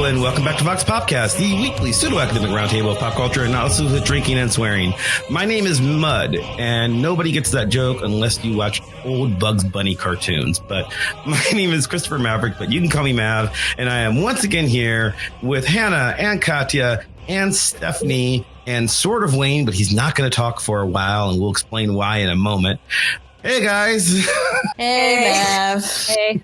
and welcome back to Vox Popcast, the weekly pseudo-academic roundtable of pop culture analysis with drinking and swearing. My name is Mud, and nobody gets that joke unless you watch old Bugs Bunny cartoons. But my name is Christopher Maverick, but you can call me Mav, and I am once again here with Hannah and Katya and Stephanie and sort of Wayne, but he's not going to talk for a while, and we'll explain why in a moment. Hey, guys. Hey, Mav. Hey.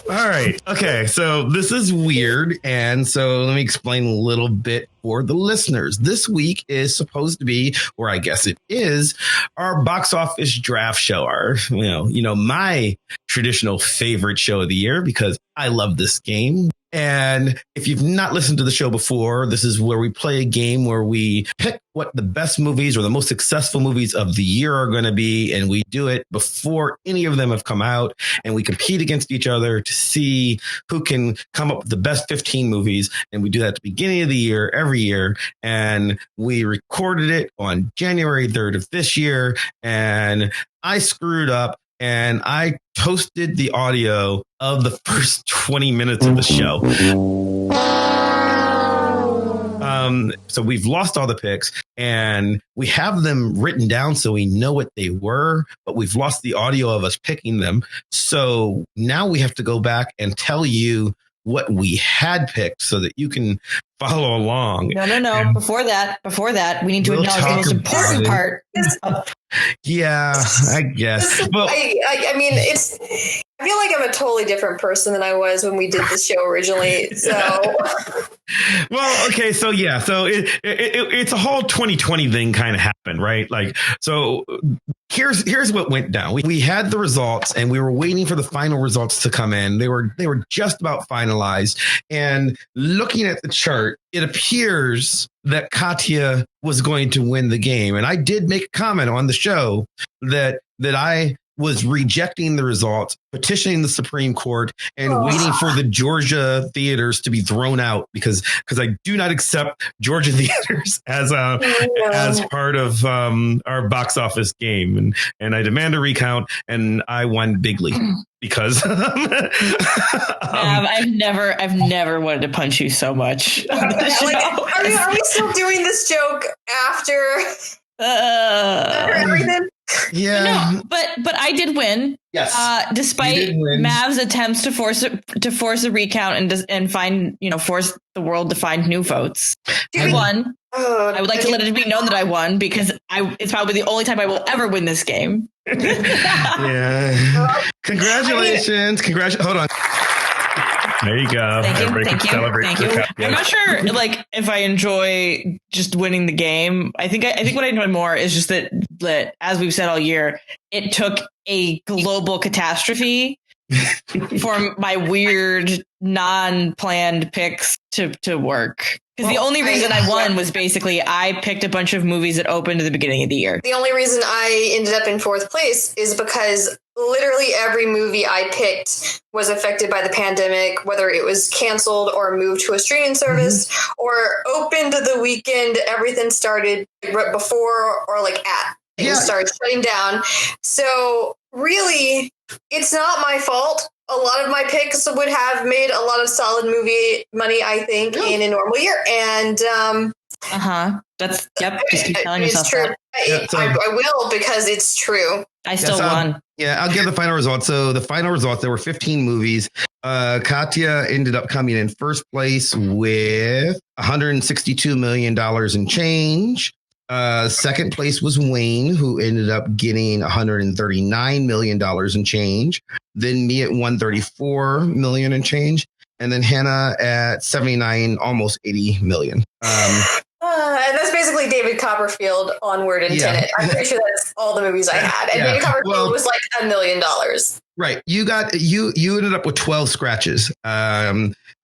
All right. Okay. So this is weird. And so let me explain a little bit for the listeners. This week is supposed to be, or I guess it is, our box office draft show. Our, my traditional favorite show of the year, because I love this game. And if you've not listened to the show before, this is where we play a game where we pick what the best movies or the most successful movies of the year are going to be. And we do it before any of them have come out. And we compete against each other to see who can come up with the best 15 movies. And we do that at the beginning of the year, every year. And we recorded it on January 3rd of this year. And I screwed up. And I toasted the audio of the first 20 minutes of the show. So we've lost all the picks and we have them written down so we know what they were, but we've lost the audio of us picking them. So now we have to go back and tell you what we had picked so that you can follow along. No. And before that, we need to acknowledge the most important part. Yeah, I guess. Well, I mean, I feel like I'm a totally different person than I was when we did the show originally. So, well, okay, so yeah, so it's a whole 2020 thing kind of happened, right? Like, so here's what went down. We had the results, and we were waiting for the final results to come in. They were just about finalized, and looking at the chart, it appears that Katya was going to win the game. And I did make a comment on the show that I was rejecting the results, petitioning the Supreme Court, and waiting for the Georgia theaters to be thrown out because I do not accept Georgia theaters as part of our box office game, and I demand a recount, and I won bigly because I've never wanted to punch you so much. Are we still doing this joke after everything? Yeah, no, but I did win. Yes, despite Mav's attempts to force a recount and find force the world to find new votes. I won. I would like to let it be known that I won because it's probably the only time I will ever win this game. Yeah. Congratulations! Hold on. There you go. Thank you. I'm not sure, if I enjoy just winning the game. I think what I enjoy more is just that, as we've said all year, it took a global catastrophe for my weird, non-planned picks to work. Because the only reason I won was basically I picked a bunch of movies that opened at the beginning of the year. The only reason I ended up in fourth place is because literally every movie I picked was affected by the pandemic, whether it was canceled or moved to a streaming service or opened the weekend. Everything started right before or at. It started shutting down. So really, it's not my fault. A lot of my picks would have made a lot of solid movie money, I think, in a normal year. And just keep telling yourself true. that. I will because it's true. I still won. I'll give the final results. So the final results, there were 15 movies. Katya ended up coming in first place with $162 million in change. Second place was Wayne, who ended up getting $139 million in change. Then me at $134 million in change. And then Hannah at 79, almost 80 million. And that's basically David Copperfield onward and Tenet. I'm pretty sure that's all the movies I had. And David Copperfield was like $1 million. Right. You ended up with 12 scratches.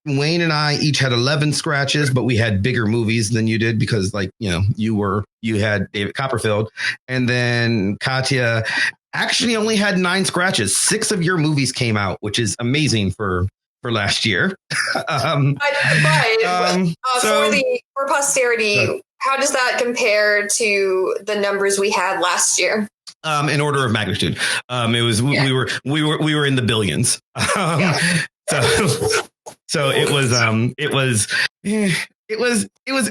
Wayne and I each had 11 scratches, but we had bigger movies than you did because you had David Copperfield. And then Katya actually only had 9 scratches. 6 of your movies came out, which is amazing for last year. For posterity, how does that compare to the numbers we had last year? In order of magnitude, it was we were in the billions. So So it was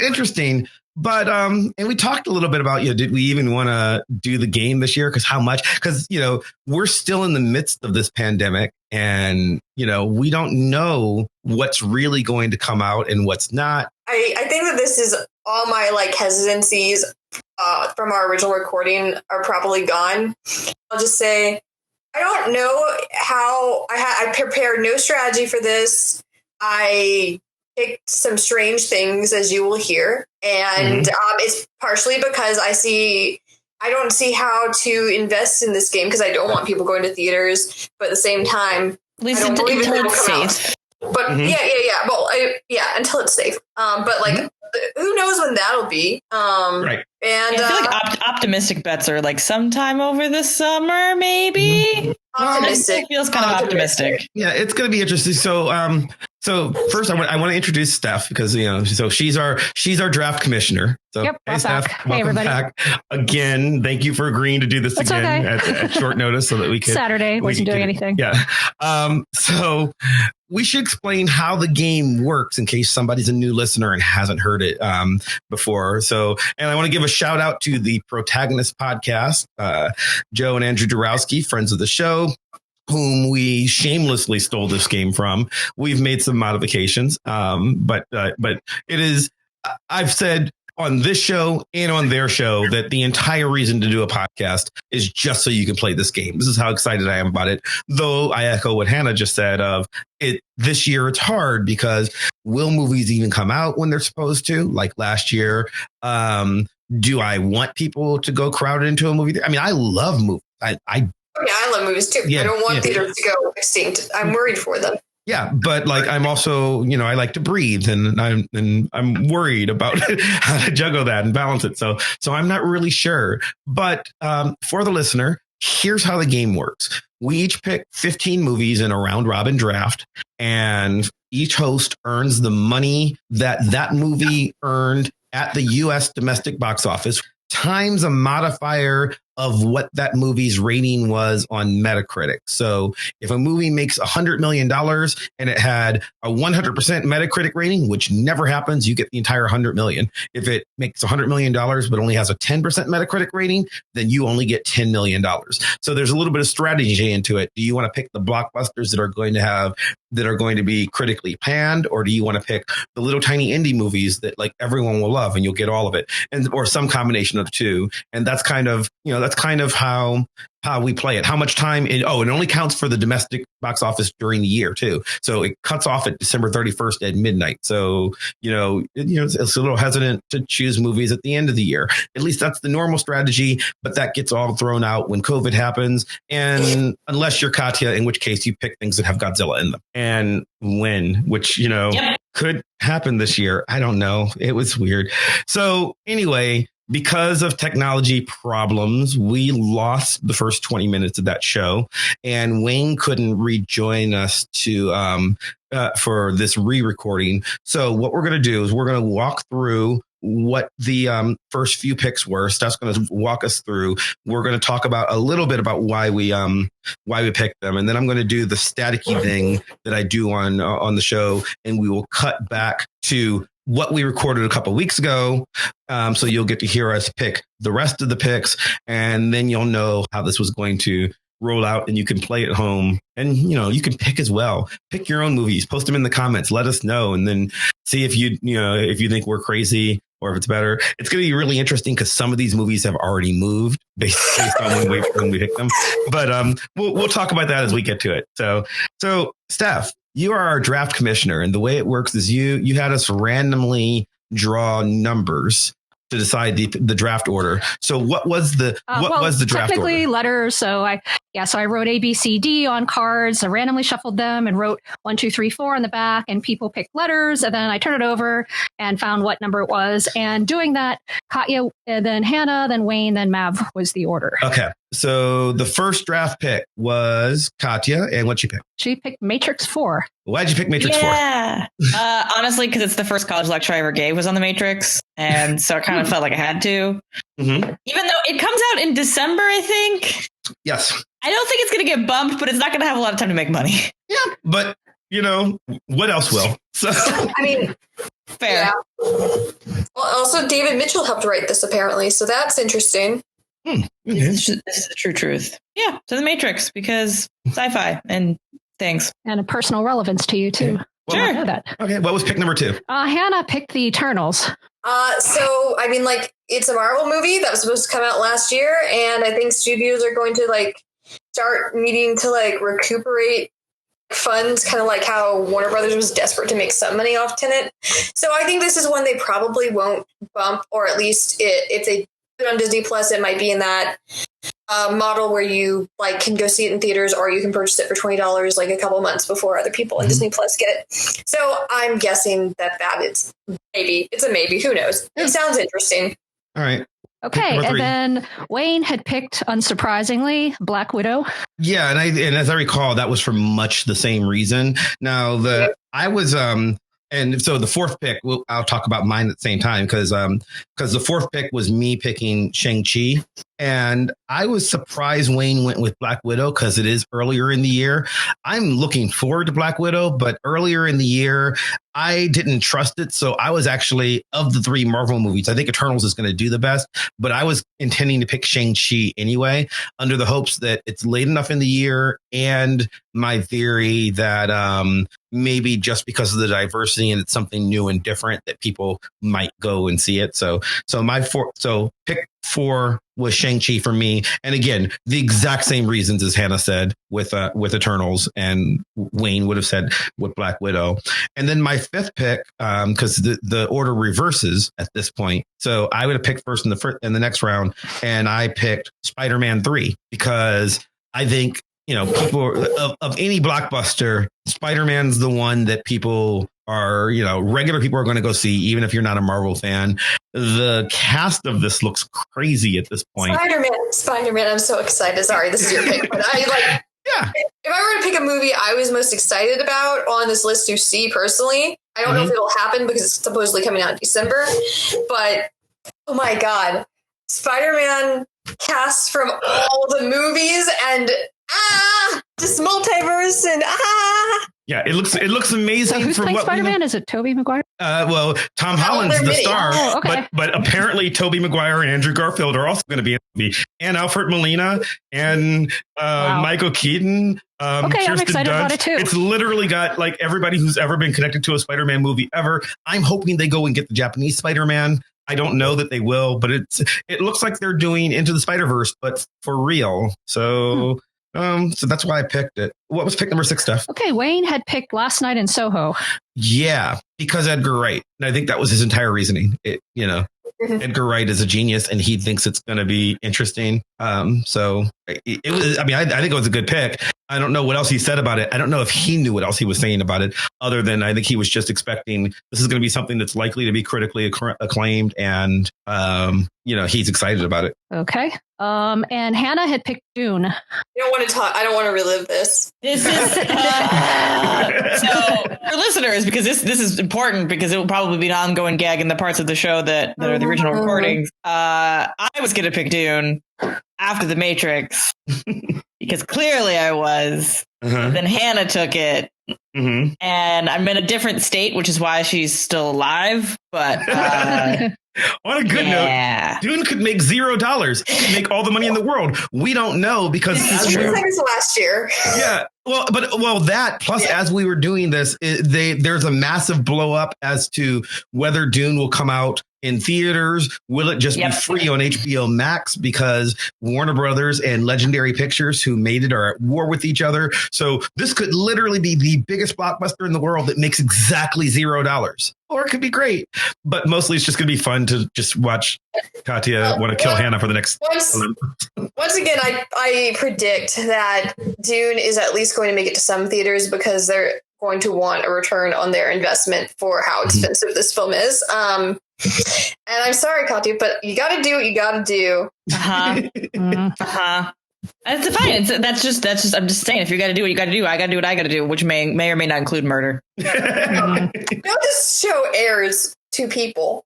interesting. But and we talked a little bit about, did we even want to do the game this year? Because how much? Because, we're still in the midst of this pandemic and, we don't know what's really going to come out and what's not. I think that this is all my hesitancies from our original recording are probably gone. I'll just say, I don't know how I prepared no strategy for this. I picked some strange things, as you will hear. And it's partially because I don't see how to invest in this game because I don't want people going to theaters. But at the same time, at least until it's safe. But yeah. Well, until it's safe. But who knows when that'll be? Right. And I feel like optimistic bets are sometime over the summer, maybe. Optimistic. It feels kind of optimistic. Yeah, it's going to be interesting. So first, I want to introduce Steph because so she's our draft commissioner. So yep, hey, Steph, back. welcome hey, everybody. back again. Thank you for agreeing to do this That's again okay. at short notice so that we could Saturday wasn't doing anything. Yeah. So we should explain how the game works in case somebody's a new listener and hasn't heard it before. So, and I want to give a shout out to the Protagonist Podcast, Joe and Andrew Dorowski, friends of the show, whom we shamelessly stole this game from. We've made some modifications, but it is. I've said on this show and on their show that the entire reason to do a podcast is just so you can play this game. This is how excited I am about it. Though I echo what Hannah just said of it this year. It's hard because will movies even come out when they're supposed to? Like last year. Do I want people to go crowded into a movie? I mean, I love movies. I love movies too. Yeah, I don't want theaters to go extinct. I'm worried for them. Yeah, but I'm also, I like to breathe and I'm worried about how to juggle that and balance it. So I'm not really sure. But for the listener, here's how the game works. We each pick 15 movies in a round robin draft, and each host earns the money that movie earned at the U.S. domestic box office times a modifier of what that movie's rating was on Metacritic. So if a movie makes $100 million and it had a 100% Metacritic rating, which never happens, you get the entire 100 million. If it makes $100 million, but only has a 10% Metacritic rating, then you only get $10 million. So there's a little bit of strategy into it. Do you want to pick the blockbusters that are going to be critically panned, or do you want to pick the little tiny indie movies that everyone will love and you'll get all of it, or some combination of the two? And that's kind of how we play it. How much time it only counts for the domestic box office during the year too. So it cuts off at December 31st at midnight. So, it's a little hesitant to choose movies at the end of the year. At least that's the normal strategy, but that gets all thrown out when COVID happens. And unless you're Katya, in which case you pick things that have Godzilla in them. And which, could happen this year. I don't know. It was weird. So anyway, because of technology problems, we lost the first 20 minutes of that show, and Wayne couldn't rejoin us for this re-recording. So what we're going to do is we're going to walk through what the first few picks were. Steph's going to walk us through. We're going to talk about a little bit about why we picked them, and then I'm going to do the staticky thing that I do on the show, and we will cut back to what we recorded a couple of weeks ago. So you'll get to hear us pick the rest of the picks, and then you'll know how this was going to roll out, and you can play at home, and you can pick as well. Pick your own movies, post them in the comments, let us know, and then see if you think we're crazy or if it's better. It's going to be really interesting because some of these movies have already moved based on when we pick them. But we'll talk about that as we get to it. So Steph, you are our draft commissioner, and the way it works is you had us randomly draw numbers to decide the draft order. So what was the draft technically order? Letters. So I wrote A, B, C, D on cards. I randomly shuffled them and wrote 1, 2, 3, 4 on the back, and people picked letters. And then I turned it over and found what number it was. And doing that, Katya, then Hannah, then Wayne, then Mav was the order. Okay. So the first draft pick was Katya, and what'd she pick? She picked Matrix 4. Why'd you pick Matrix 4? Yeah. Honestly, because it's the first college lecture I ever gave was on the Matrix. And so it kind of felt like I had to. Mm-hmm. Even though it comes out in December, I think. Yes. I don't think it's going to get bumped, but it's not going to have a lot of time to make money. Yeah, but what else will? So I mean, fair. Yeah. Well, also, David Mitchell helped write this apparently, so that's interesting. Okay. This is the true truth. Yeah, to the Matrix because sci-fi and things And a personal relevance to you, too. Well, I know that. Okay, what was pick number 2? Hannah picked the Eternals. So, I mean, like, it's a Marvel movie that was supposed to come out last year, and I think studios are going to, like, start needing to, like, recuperate funds, kind of like how Warner Brothers was desperate to make some money off Tenet. So I think this is one they probably won't bump, or at least if they put it on Disney Plus, it might be in that model where you like can go see it in theaters, or you can purchase it for $20 like a couple months before other people on Disney Plus get it. So I'm guessing that is maybe. It's a maybe. Who knows? It sounds interesting. All right. Okay, and then Wayne had picked, unsurprisingly, Black Widow. Yeah, and as I recall, that was for much the same reason. Now, I was and so the fourth pick, I'll talk about mine at the same time because the fourth pick was me picking Shang-Chi. And I was surprised Wayne went with Black Widow because it is earlier in the year. I'm looking forward to Black Widow, but earlier in the year, I didn't trust it. So I was actually, of the 3 Marvel movies, I think Eternals is going to do the best, but I was intending to pick Shang-Chi anyway, under the hopes that it's late enough in the year and my theory that maybe just because of the diversity and it's something new and different that people might go and see it. So pick 4 was Shang-Chi for me. And again, the exact same reasons as Hannah said with Eternals, and Wayne would have said with Black Widow. And then my 5th pick, because the order reverses at this point. So I would have picked first in the next round, and I picked Spider-Man 3 because I think, people of any blockbuster, Spider-Man's the one that people are, regular people are going to go see, even if you're not a Marvel fan. The cast of this looks crazy at this point. Spider-Man. I'm so excited. Sorry, this is your pick, but yeah. If I were to pick a movie I was most excited about on this list to see personally, I don't know if it'll happen because it's supposedly coming out in December, but oh my God, Spider-Man cast from all the movies and just multiverse and Yeah, it looks amazing. So who's playing Spider-Man? Is it Tobey Maguire? Well, Tom Holland's the star, okay. but apparently Tobey Maguire and Andrew Garfield are also going to be in the movie, and Alfred Molina and Michael Keaton. Okay, I'm excited about it too. It's literally got like everybody who's ever been connected to a Spider-Man movie ever. I'm hoping they go and get the Japanese Spider-Man. I don't know that they will, but it looks like they're doing Into the Spider-Verse, but for real. So. So that's why I picked it. What was pick number 6, Steph? Okay, Wayne had picked Last Night in Soho. Yeah, because Edgar Wright. And I think that was his entire reasoning. Edgar Wright is a genius and he thinks it's going to be interesting. So it was, I think it was a good pick. I don't know what else he said about it. I don't know if he knew what else he was saying about it, other than I think he was just expecting this is going to be something that's likely to be critically acclaimed. And, he's excited about it. Okay. And Hannah had picked Dune. I don't want to relive this. This is so for listeners, because this is important because it will probably be an ongoing gag in the parts of the show that are the original recordings. I was going to pick Dune after The Matrix because clearly I was. Then Hannah took it. And I'm in a different state, which is why she's still alive. But on a good note, Dune could make $0, make all the money in the world. We don't know because last year. Yeah. Well, that plus as we were doing this, there's a massive blow up as to whether Dune will come out in theaters. Will it just be free on HBO Max because Warner Brothers and Legendary Pictures, who made it, are at war with each other? So this could literally be the biggest blockbuster in the world that makes exactly $0. Or it could be great, but mostly it's just going to be fun to just watch Katya want to kill Hannah for the next. Once again, I predict that Dune is at least going to make it to some theaters because they're going to want a return on their investment for how expensive this film is. And I'm sorry, Katya, but you got to do what you got to do. That's fine. That's just. I'm just saying, if you got to do what you got to do, I got to do what I got to do, which may or may not include murder. This show airs to people.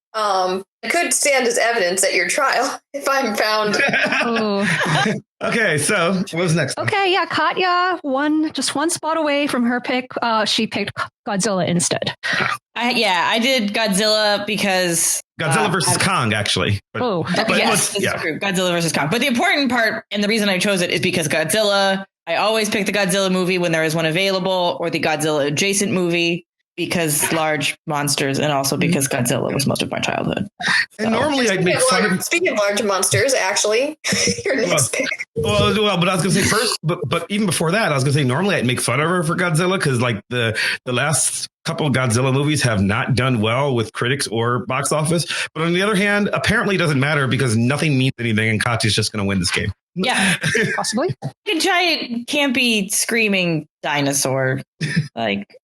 it could stand as evidence at your trial if I'm found. Okay, so what was next? Okay, yeah, Katya just one spot away from her pick. She picked Godzilla instead. I did Godzilla because Godzilla versus Kong, actually. Godzilla versus Kong. But the important part, and the reason I chose it, is because Godzilla. I always pick the Godzilla movie when there is one available, or the Godzilla adjacent movie, because large monsters, and also because Godzilla was most of my childhood. And normally I'd make fun of... Speaking of large monsters, actually, your next pick. Well, but I was going to say first, but even before that, I was going to say normally I'd make fun of her for Godzilla because like the last couple of Godzilla movies have not done well with critics or box office. But on the other hand, apparently it doesn't matter because nothing means anything and Katya's just going to win this game. Yeah, possibly. A giant, campy, screaming dinosaur. Like,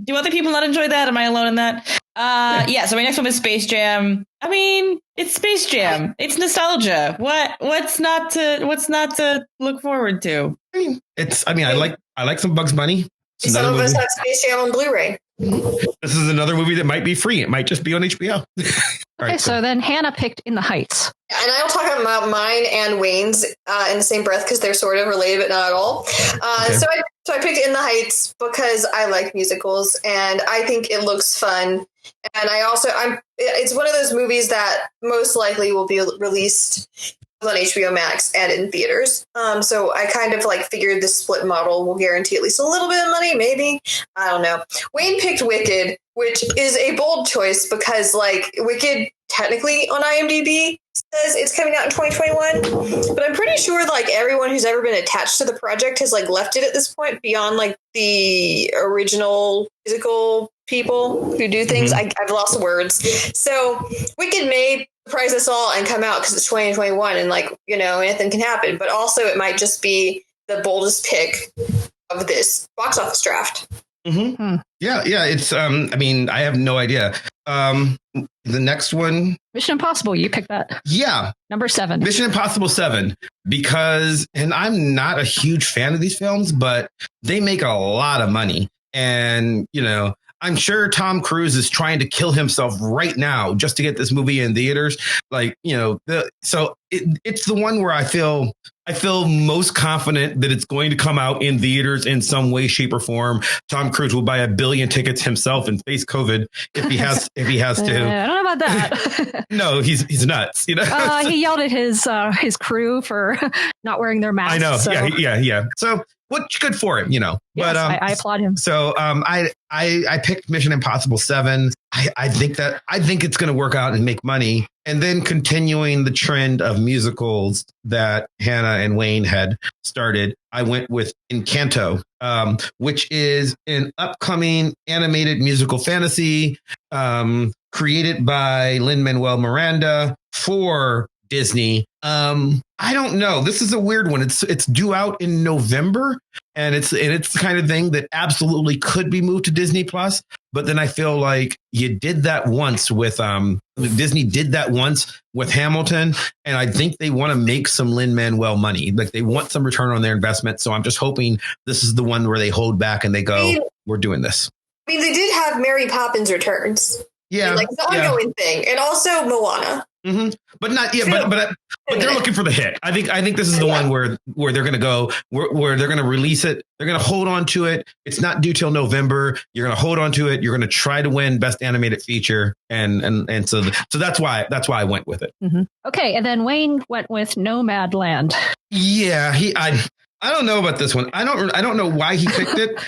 do other people not enjoy that? Am I alone in that? So my next one is Space Jam. I mean, it's Space Jam. It's nostalgia. What's not to look forward to? I like some Bugs Bunny. Some of us have Space Jam on Blu-ray. This is another movie that might be free. It might just be on HBO. Okay, so then Hannah picked In the Heights. And I'll talk about mine and Wayne's in the same breath because they're sort of related, but not at all. So I picked In the Heights because I like musicals and I think it looks fun. And it's one of those movies that most likely will be released on HBO Max and in theaters. So I kind of like figured the split model will guarantee at least a little bit of money, maybe. I don't know. Wayne picked Wicked, which is a bold choice because like Wicked technically on IMDb says it's coming out in 2021, but I'm pretty sure like everyone who's ever been attached to the project has like left it at this point beyond like the original physical people who do things. I've lost the words. So Wicked may surprise us all and come out because it's 2021 and like, anything can happen, but also it might just be the boldest pick of this box office draft. Yeah, it's I have no idea. The next one, Mission Impossible, you picked that. Yeah. Number 7. Mission Impossible 7, because, and I'm not a huge fan of these films, but they make a lot of money. And, I'm sure Tom Cruise is trying to kill himself right now just to get this movie in theaters. Like, so it's the one where I feel most confident that it's going to come out in theaters in some way, shape, or form. Tom Cruise will buy 1 billion tickets himself and face COVID if he has to. I don't know about that. No, he's nuts. He yelled at his crew for not wearing their masks. I know. So. Yeah. So what's good for him, Yes, but I applaud him. So I picked Mission Impossible 7. I think it's going to work out and make money. And then continuing the trend of musicals that Hannah and Wayne had started, I went with Encanto, which is an upcoming animated musical fantasy created by Lin-Manuel Miranda for Disney. I don't know. This is a weird one. It's due out in November, and it's the kind of thing that absolutely could be moved to Disney Plus. But then I feel like you did that once with Disney did that once with Hamilton, and I think they want to make some Lin-Manuel money. Like they want some return on their investment. So I'm just hoping this is the one where they hold back and they go, we're doing this. I mean, they did have Mary Poppins Returns. Yeah, like the ongoing thing, and also Moana. But not but they're looking for the hit. I think this is the one where they're going to go where they're going to release it. They're going to hold on to it. It's not due till November. You're going to hold on to it. You're going to try to win Best Animated Feature, and so that's why I went with it. Okay, and then Wayne went with Nomad Land. Yeah, I don't know about this one. I don't know why he picked it.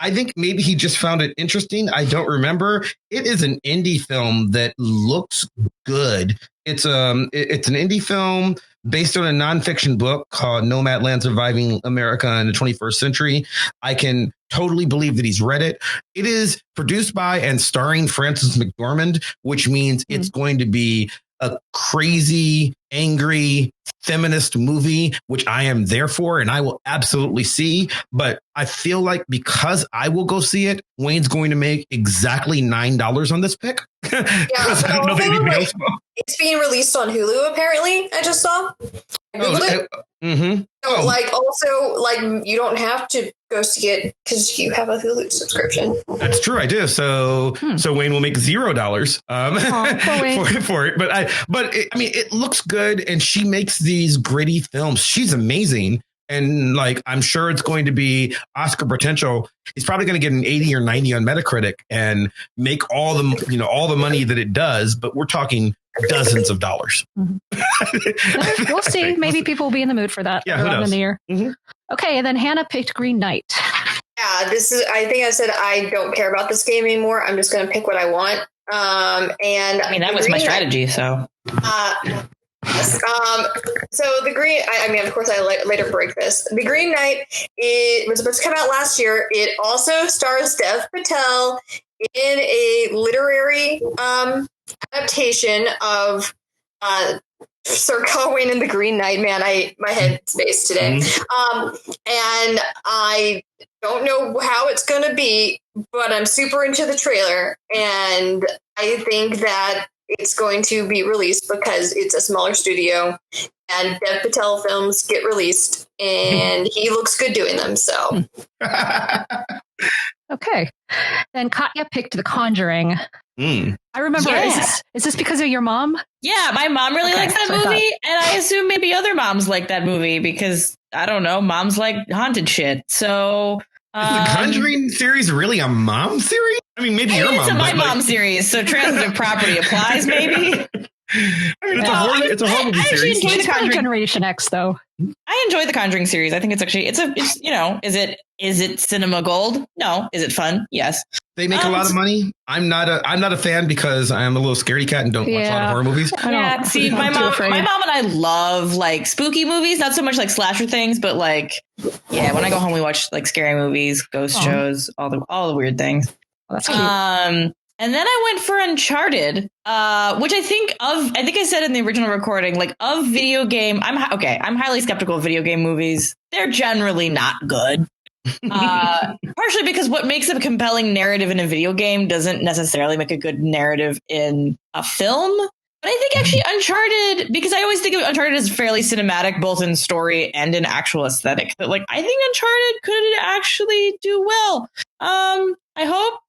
I think maybe he just found it interesting. I don't remember. It is an indie film that looks good. It's an indie film based on a nonfiction book called Nomad Land: Surviving America in the 21st Century. I can totally believe that he's read it. It is produced by and starring Frances McDormand, which means it's going to be a crazy, angry, feminist movie, which I am there for and I will absolutely see. But I feel like because I will go see it, Wayne's going to make exactly $9 on this pick. Yeah, it's being released on Hulu, apparently. I just saw. So, like, also, like, you don't have to go see it because you have a Hulu subscription. That's true. I do. So Wayne will make $0 for it. But I mean, it looks good, and she makes these gritty films. She's amazing. And like, I'm sure it's going to be Oscar potential. He's probably going to get an 80 or 90 on Metacritic and make all the money that it does. But we're talking dozens of dollars. We'll see. Maybe people will be in the mood for that. Yeah, who knows? In the year. Okay, and then Hannah picked Green Knight. Yeah, I think I said I don't care about this game anymore. I'm just going to pick what I want. And I mean, that was my strategy. So. So the Green, I mean, of course, I later break this. The Green Knight, it was supposed to come out last year. It also stars Dev Patel in a literary adaptation of Sir Gawain and the Green Knight. Man, my head spaced today. And I don't know how it's going to be, but I'm super into the trailer, and I think that it's going to be released because it's a smaller studio and Dev Patel films get released and he looks good doing them. So. Okay. Then Katya picked The Conjuring. I remember, is this because of your mom? Yeah, my mom really likes that movie. And I assume maybe other moms like that movie because, I don't know, moms like haunted shit. So... Is the Conjuring series really a mom series? I mean, maybe your mom. It's a my mom series, so transitive property applies, maybe. I mean, it's a horror movie series. It's probably Generation X, though. I enjoy the Conjuring series. I think it's actually, is it cinema gold? No. Is it fun? Yes. They make a lot of money. I'm not a fan because I'm a little scaredy cat and don't watch a lot of horror movies. Yeah. See, my mom and I love like spooky movies, not so much like slasher things, but like, yeah, when I go home, we watch like scary movies, ghost shows, all the weird things. Well, that's cute. And then I went for Uncharted, which I think I said in the original recording, like of video game. I'm highly skeptical of video game movies. They're generally not good. Partially because what makes a compelling narrative in a video game doesn't necessarily make a good narrative in a film. But I think actually Uncharted, because I always think of Uncharted as fairly cinematic, both in story and in actual aesthetic. But like, I think Uncharted could actually do well. I hope.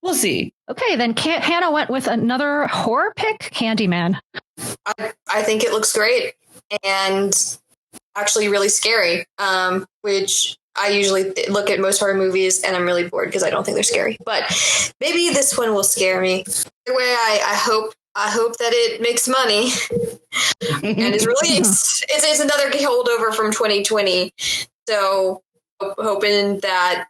We'll see. Okay, then Hannah went with another horror pick, Candyman. I think it looks great and actually really scary, which I usually look at most horror movies and I'm really bored because I don't think they're scary. But maybe this one will scare me. Either way, I hope that it makes money and is released. It's another holdover from 2020. So hoping that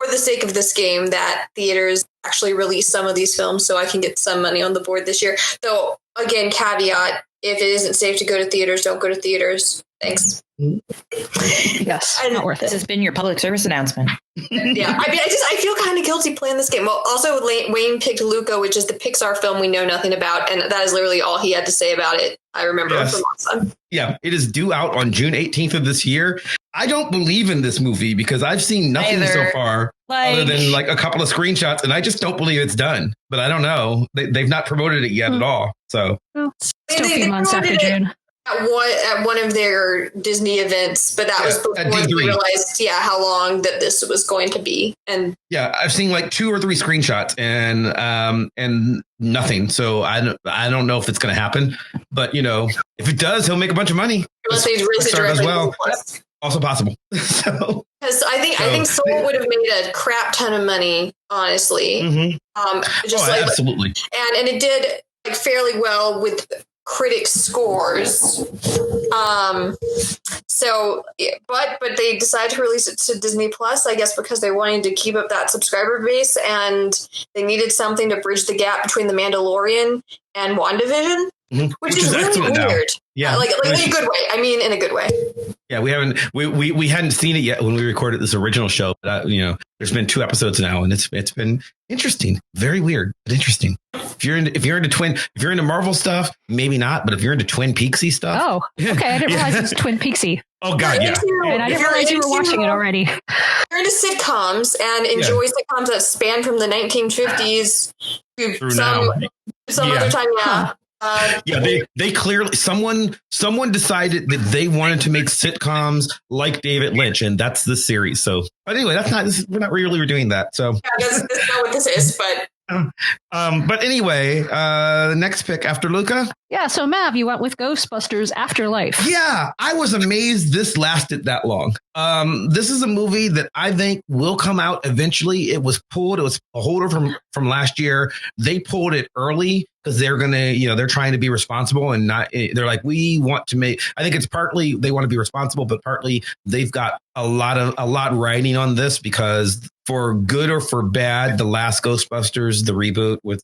for the sake of this game that theaters actually release some of these films so I can get some money on the board this year. Though, again, caveat, if it isn't safe to go to theaters, don't go to theaters. Thanks. Yes, not worth it. This has been your public service announcement. Yeah, I mean, I feel kind of guilty playing this game. Well, also, Wayne picked Luca, which is the Pixar film we know nothing about, and that is literally all he had to say about it. I remember from last time. Yeah, it is due out on June 18th of this year. I don't believe in this movie because I've seen nothing so far other than like a couple of screenshots, and I just don't believe it's done. But I don't know. They've not promoted it yet at all. So still a few months after June. At one of their Disney events, but that was before they realized, how long that this was going to be. And yeah, I've seen like 2 or 3 screenshots and nothing. So I don't know if it's going to happen, but if it does, he'll make a bunch of money. Unless they release it directly. Well, also possible. So because I think Soul would have made a crap ton of money, honestly. Absolutely. And it did like fairly well with critic scores. But they decided to release it to Disney Plus, I guess, because they wanted to keep up that subscriber base and they needed something to bridge the gap between The Mandalorian and WandaVision, which is really weird. Yeah, like in a good way. I mean, in a good way. Yeah, we hadn't seen it yet when we recorded this original show. But there's been 2 episodes now, and it's been interesting, very weird, but interesting. If you're into Marvel stuff, maybe not. But if you're into Twin Peaksy stuff, okay, I didn't realize it was Twin Peaksy. Oh God, yeah. And I didn't realize you were watching it already. You're into sitcoms and enjoy sitcoms that span from the 1950s to some other time. They clearly someone decided that they wanted to make sitcoms like David Lynch, and that's the series. So, but anyway, we're not really doing that. So that's not what this is, but. But anyway, next pick after Luca. Yeah, so Mav, you went with Ghostbusters Afterlife. Yeah, I was amazed this lasted that long. This is a movie that I think will come out eventually. It was a holder from last year. They pulled it early because they're they're trying to be responsible and not. They're like, we want to make. I think it's partly they want to be responsible, but partly they've got a lot riding on this because for good or for bad, the last Ghostbusters, the reboot with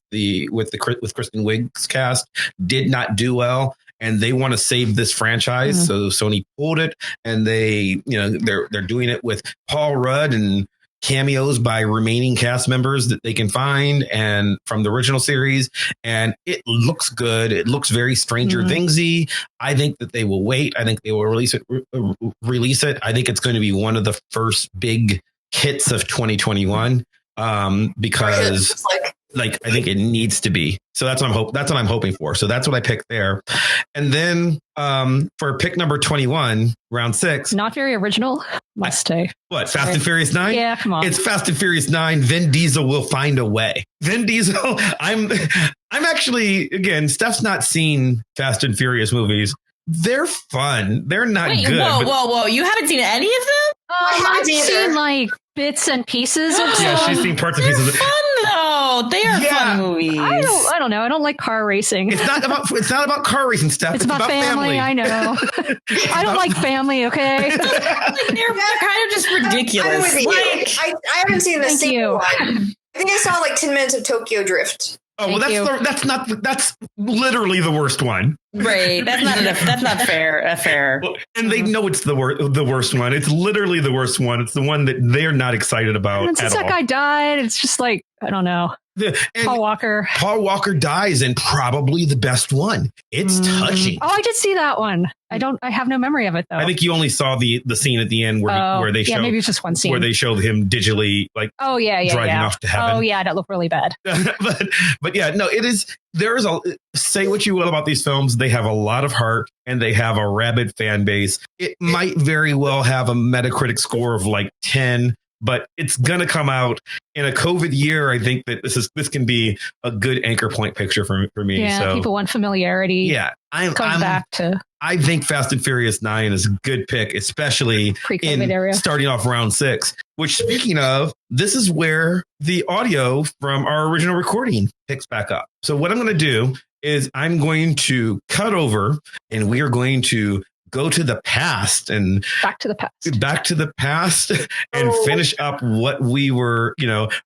Kristen Wiig's cast, did not do well, and they want to save this franchise. So Sony pulled it, and they're doing it with Paul Rudd and cameos by remaining cast members that they can find and from the original series, and it looks good. It looks very Stranger Thingsy. I think that they will wait. I think they will release it. I think it's going to be one of the first big hits of 2021 because I think it needs to be. So that's what I'm hoping for. So that's what I picked there. And then for pick number 21, round 6. Not very original, must say. What, Fast and Furious 9? Yeah, come on. It's Fast and Furious 9. Vin Diesel will find a way. Vin Diesel, I'm actually, again, Steph's not seen Fast and Furious movies. They're fun. They're not good. Whoa. You haven't seen any of them? I've seen like bits and pieces of Yeah, she's seen parts and pieces of it. Fun though. They are fun movies. I don't know. I don't like car racing. It's not about car racing stuff. It's about family. I know. I don't like family. Okay. They're kind of just ridiculous. I haven't seen the single one. I think I saw like 10 minutes of Tokyo Drift. Oh, well, that's literally the worst one. Right. That's not fair. Well, and they know it's the worst one. It's literally the worst one. It's the one that they're not excited about. And since that guy died, it's just like, I don't know. Paul Walker dies in probably the best one. It's touching. Oh, I did see that one. I have no memory of it though. I think you only saw the scene at the end where they show, maybe it's just one scene where they showed him digitally driving off to heaven. Oh yeah, that looked really bad. but yeah, no, it is. There is say what you will about these films. They have a lot of heart and they have a rabid fan base. It might very well have a Metacritic score of like 10. But it's going to come out in a COVID year. I think that this can be a good anchor point picture for me. Yeah, so, people want familiarity. Yeah, I'm back to. I think Fast and Furious 9 is a good pick, especially pre-COVID area. Starting off round 6. Which, speaking of, this is where the audio from our original recording picks back up. So what I'm going to do is I'm going to cut over, and we are going to go to the past and back to the past and finish up what we were,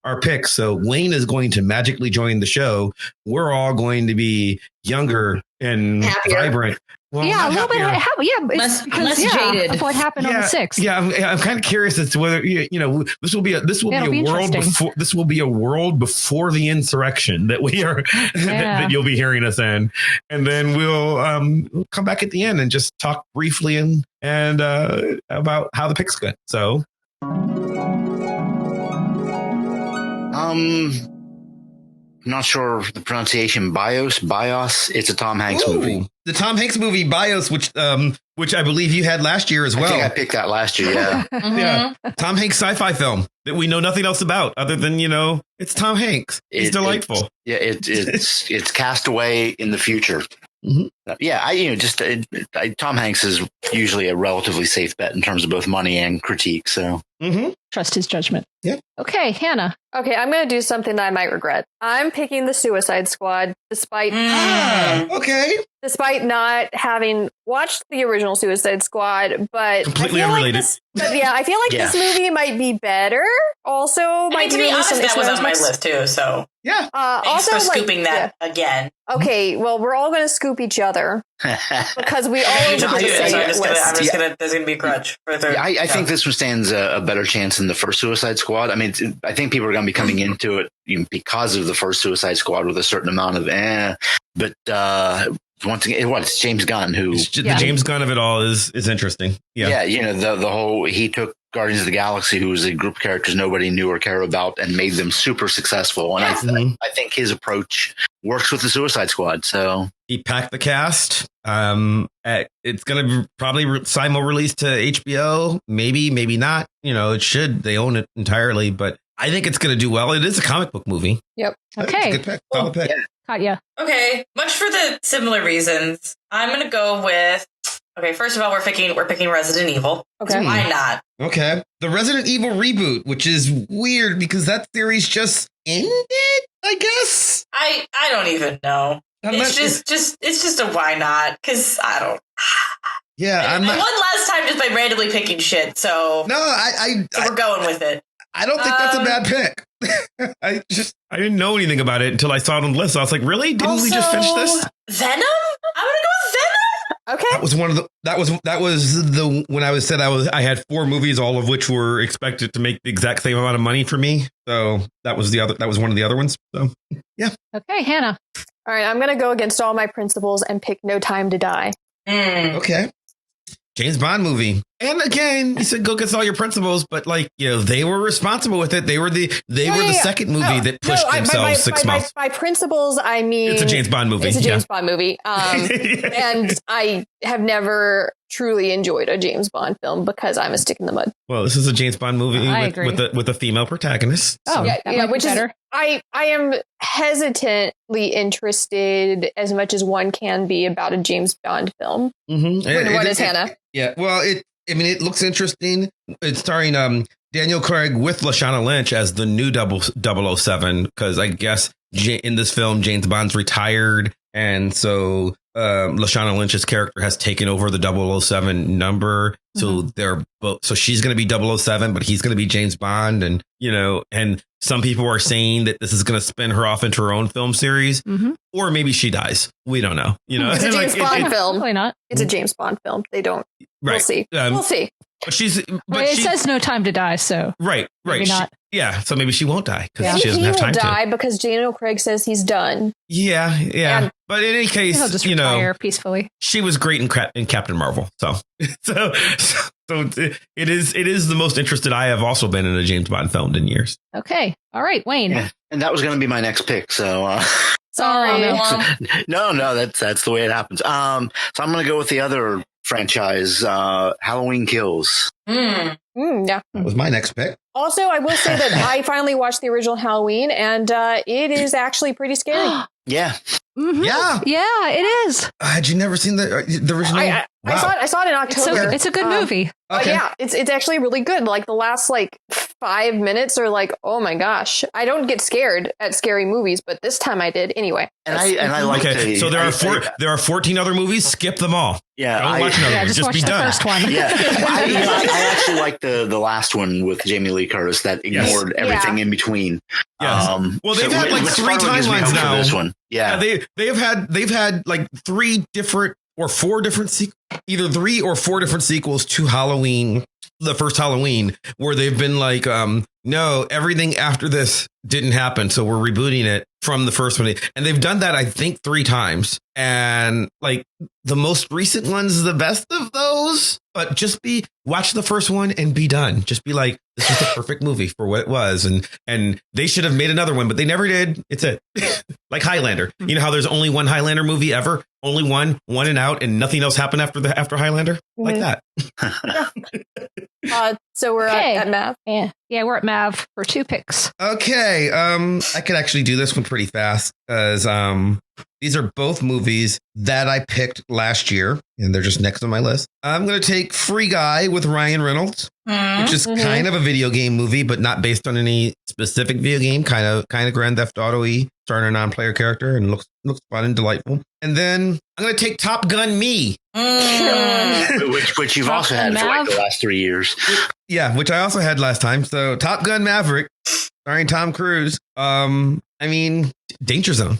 our picks. So Wayne is going to magically join the show. We're all going to be younger and vibrant. Well, yeah, a little bit. Less jaded. Of what happened on the 6th. Yeah, I'm kind of curious as to whether this will be a world before the insurrection that we are that you'll be hearing us in, and then we'll come back at the end and just talk briefly and about how the pick's good. So, I'm not sure the pronunciation. Bios. It's a Tom Hanks movie. The Tom Hanks movie Bios, which I believe you had last year as well. I think I picked that last year. Yeah. Yeah. Tom Hanks sci-fi film that we know nothing else about other than it's Tom Hanks. He's delightful. It's Castaway in the future. Mm-hmm. Yeah, Tom Hanks is usually a relatively safe bet in terms of both money and critique. So trust his judgment. Yeah. Okay, Hannah. Okay, I'm going to do something that I might regret. I'm picking the Suicide Squad, despite not having watched the original Suicide Squad, but completely unrelated. I feel like this movie might be better. Also, to be honest, that was on my list too. So yeah. Thanks for scooping that again. Okay, well, we're all going to scoop each other because we all I'm just gonna. There's gonna be a grudge. I think this one stands a better chance than the first Suicide Squad. I mean, I think people are going to be coming into it because of the first Suicide Squad with a certain amount of but once again, it's James Gunn who the James Gunn of it all is interesting. Yeah, the whole he took Guardians of the Galaxy, who was a group of characters nobody knew or cared about and made them super successful. And I think his approach works with the Suicide Squad. So he packed the cast. It's going to probably simul release to HBO. Maybe not. It should. They own it entirely, but I think it's going to do well. It is a comic book movie. Yep. Okay. Good pick. Solid pick. Yeah. Katya. Okay, much for the similar reasons, I'm gonna go with. Okay, first of all, we're picking Resident Evil. Okay. Why not? Okay. The Resident Evil reboot, which is weird because that series just ended, I guess. I don't even know. It's just a why not? Because I don't. Yeah, I won last time just by randomly picking shit. So no, so we're going with it. I don't think that's a bad pick. I didn't know anything about it until I saw it on the list. I was like, really? Didn't we just finish this? Venom? I'm gonna go with Venom. Okay. That was one of the. That was the when I said I had 4 movies, all of which were expected to make the exact same amount of money for me. So that was one of the other ones. So yeah. Okay, Hannah. All right, I'm gonna go against all my principles and pick No Time to Die. Okay. James Bond movie. And again, you said go against all your principles, but they were responsible with it. They were the second movie that pushed themselves 6 months. By principles, I mean it's a James Bond movie. It's a James Bond movie. And I have never truly enjoyed a James Bond film because I'm a stick in the mud. Well, this is a James Bond movie with a female protagonist. Oh, so. yeah, which better. is I am hesitantly interested as much as one can be about a James Bond film. Mm-hmm. What is Hannah? Yeah, well, it looks interesting. It's starring Daniel Craig with Lashana Lynch as the new 007 because I guess in this film James Bond's retired, and so Lashana Lynch's character has taken over the 007 number. So they're both. So she's going to be 007, but he's going to be James Bond, and and some people are saying that this is going to spin her off into her own film series, or maybe she dies. We don't know. It's a James Bond film. Probably not. It's a James Bond film. They don't. Right. We'll see. We'll see. But it says no time to die, so right. Maybe not. So maybe she won't die because she doesn't he have time will die to. because Daniel Craig says he's done. Yeah. And but in any case, he'll just retire peacefully. She was great in Captain Marvel. So it is the most interested I have also been in a James Bond film in years. Okay. All right, Wayne. Yeah. And that was going to be my next pick. So sorry. No, that's the way it happens. So I'm going to go with the other franchise, Halloween Kills. Yeah. That was my next pick. Also, I will say that I finally watched the original Halloween, and it is actually pretty scary. Yeah. Mm-hmm. Yeah, it is. Had you never seen the original? I saw it in October. It's a good movie. Okay. Yeah, it's actually really good. Like the last 5 minutes are like, oh my gosh. I don't get scared at scary movies, but this time I did anyway. And I like okay. So there are 14 other movies. Skip them all. Yeah, don't watch another one. Just be watch the done. first one. Yeah, I actually like the last one with Jamie Lee Curtis that ignored everything in between. Yes. Well, they've had 3 timelines now. This one. Yeah, they've had 3 different or 4 different either 3 or 4 different sequels to Halloween, the first Halloween, where they've been like, no, everything after this didn't happen, so we're rebooting it from the first one. And they've done that, I think, 3 times. And the most recent one's the best of those. But just watch the first one and be done. Just be like, this is the perfect movie for what it was. And they should have made another one, but they never did. It's it. Like Highlander. You know how there's only one Highlander movie ever? Only one and out, and nothing else happened after Highlander? Like that. So we're at Mav. Yeah, we're at Mav for 2 picks. Okay. I could actually do this one pretty fast because these are both movies that I picked last year, and they're just next on my list. I'm going to take Free Guy with Ryan Reynolds, which is kind of a video game movie, but not based on any specific video game. Kind of Grand Theft Auto-y, starring a non-player character, and looks fun and delightful. And then I'm going to take Top Gun Me. Which you've also had for the last 3 years. Yeah, which I also had last time. So Top Gun Maverick, starring Tom Cruise. Danger Zone.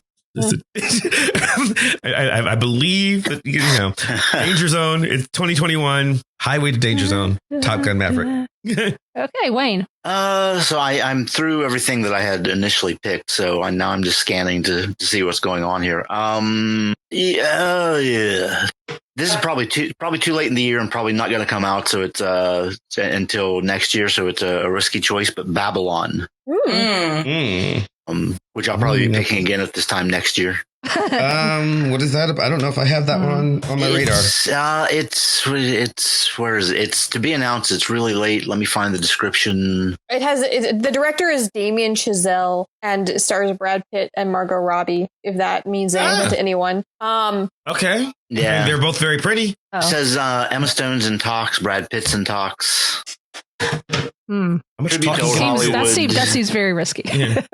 I believe that Danger Zone. It's 2021. Highway to Danger Zone. Top Gun Maverick. Okay, Wayne. So I'm through everything that I had initially picked. So now I'm just scanning to see what's going on here. Yeah. This is probably too late in the year and probably not going to come out. So it's until next year. So it's a risky choice. But Babylon, which I'll probably be picking again at this time next year. What is that? I don't know if I have that one on my radar. It's where is it? It's to be announced. It's really late. Let me find the description. The director is Damien Chazelle and it stars Brad Pitt and Margot Robbie. If that means anything to anyone. Okay. Yeah, I mean, they're both very pretty. Oh. It says Emma Stone's in talks. Brad Pitt's in talks. How much Could be talking told Hollywood? That seems very risky. Yeah.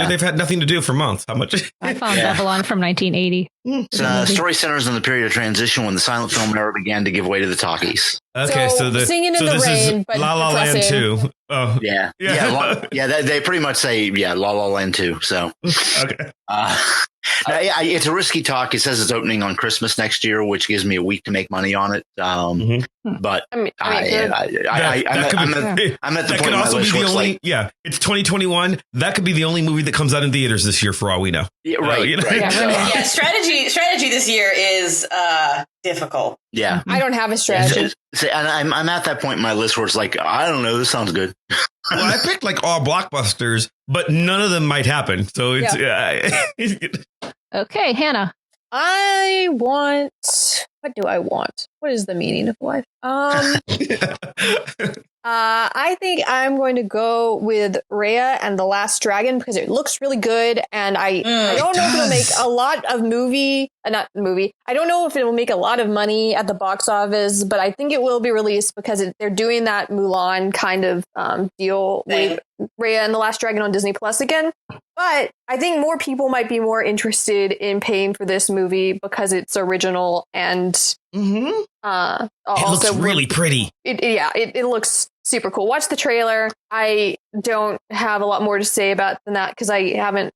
They've had nothing to do for months. How much? I found Babylon from 1980. Story centers on the period of transition when the silent film era began to give way to the talkies. Okay, so Singing in the this Rain, is but La La Land depressing. 2. Oh, Yeah. They pretty much say La La Land 2. So, okay. It's a risky talk. It says it's opening on Christmas next year, which gives me a week to make money on it. But I'm at the point in my list where it's like, it's 2021. That could be the only movie that comes out in theaters this year, for all we know. Yeah, right. Yeah, strategy this year is difficult. Yeah, I don't have a strategy. And I'm at that point in my list where it's like, I don't know, this sounds good. Well, I picked like all blockbusters, but none of them might happen. So it's Okay, Hannah. What do I want? What is the meaning of life? I think I'm going to go with Raya and the Last Dragon because it looks really good, and I don't know if it'll make a lot of I don't know if it will make a lot of money at the box office, but I think it will be released because they're doing that Mulan kind of deal with Raya and the Last Dragon on Disney Plus again. But I think more people might be more interested in paying for this movie because it's original and it also looks really pretty. It looks super cool. Watch the trailer. I don't have a lot more to say about than that because I haven't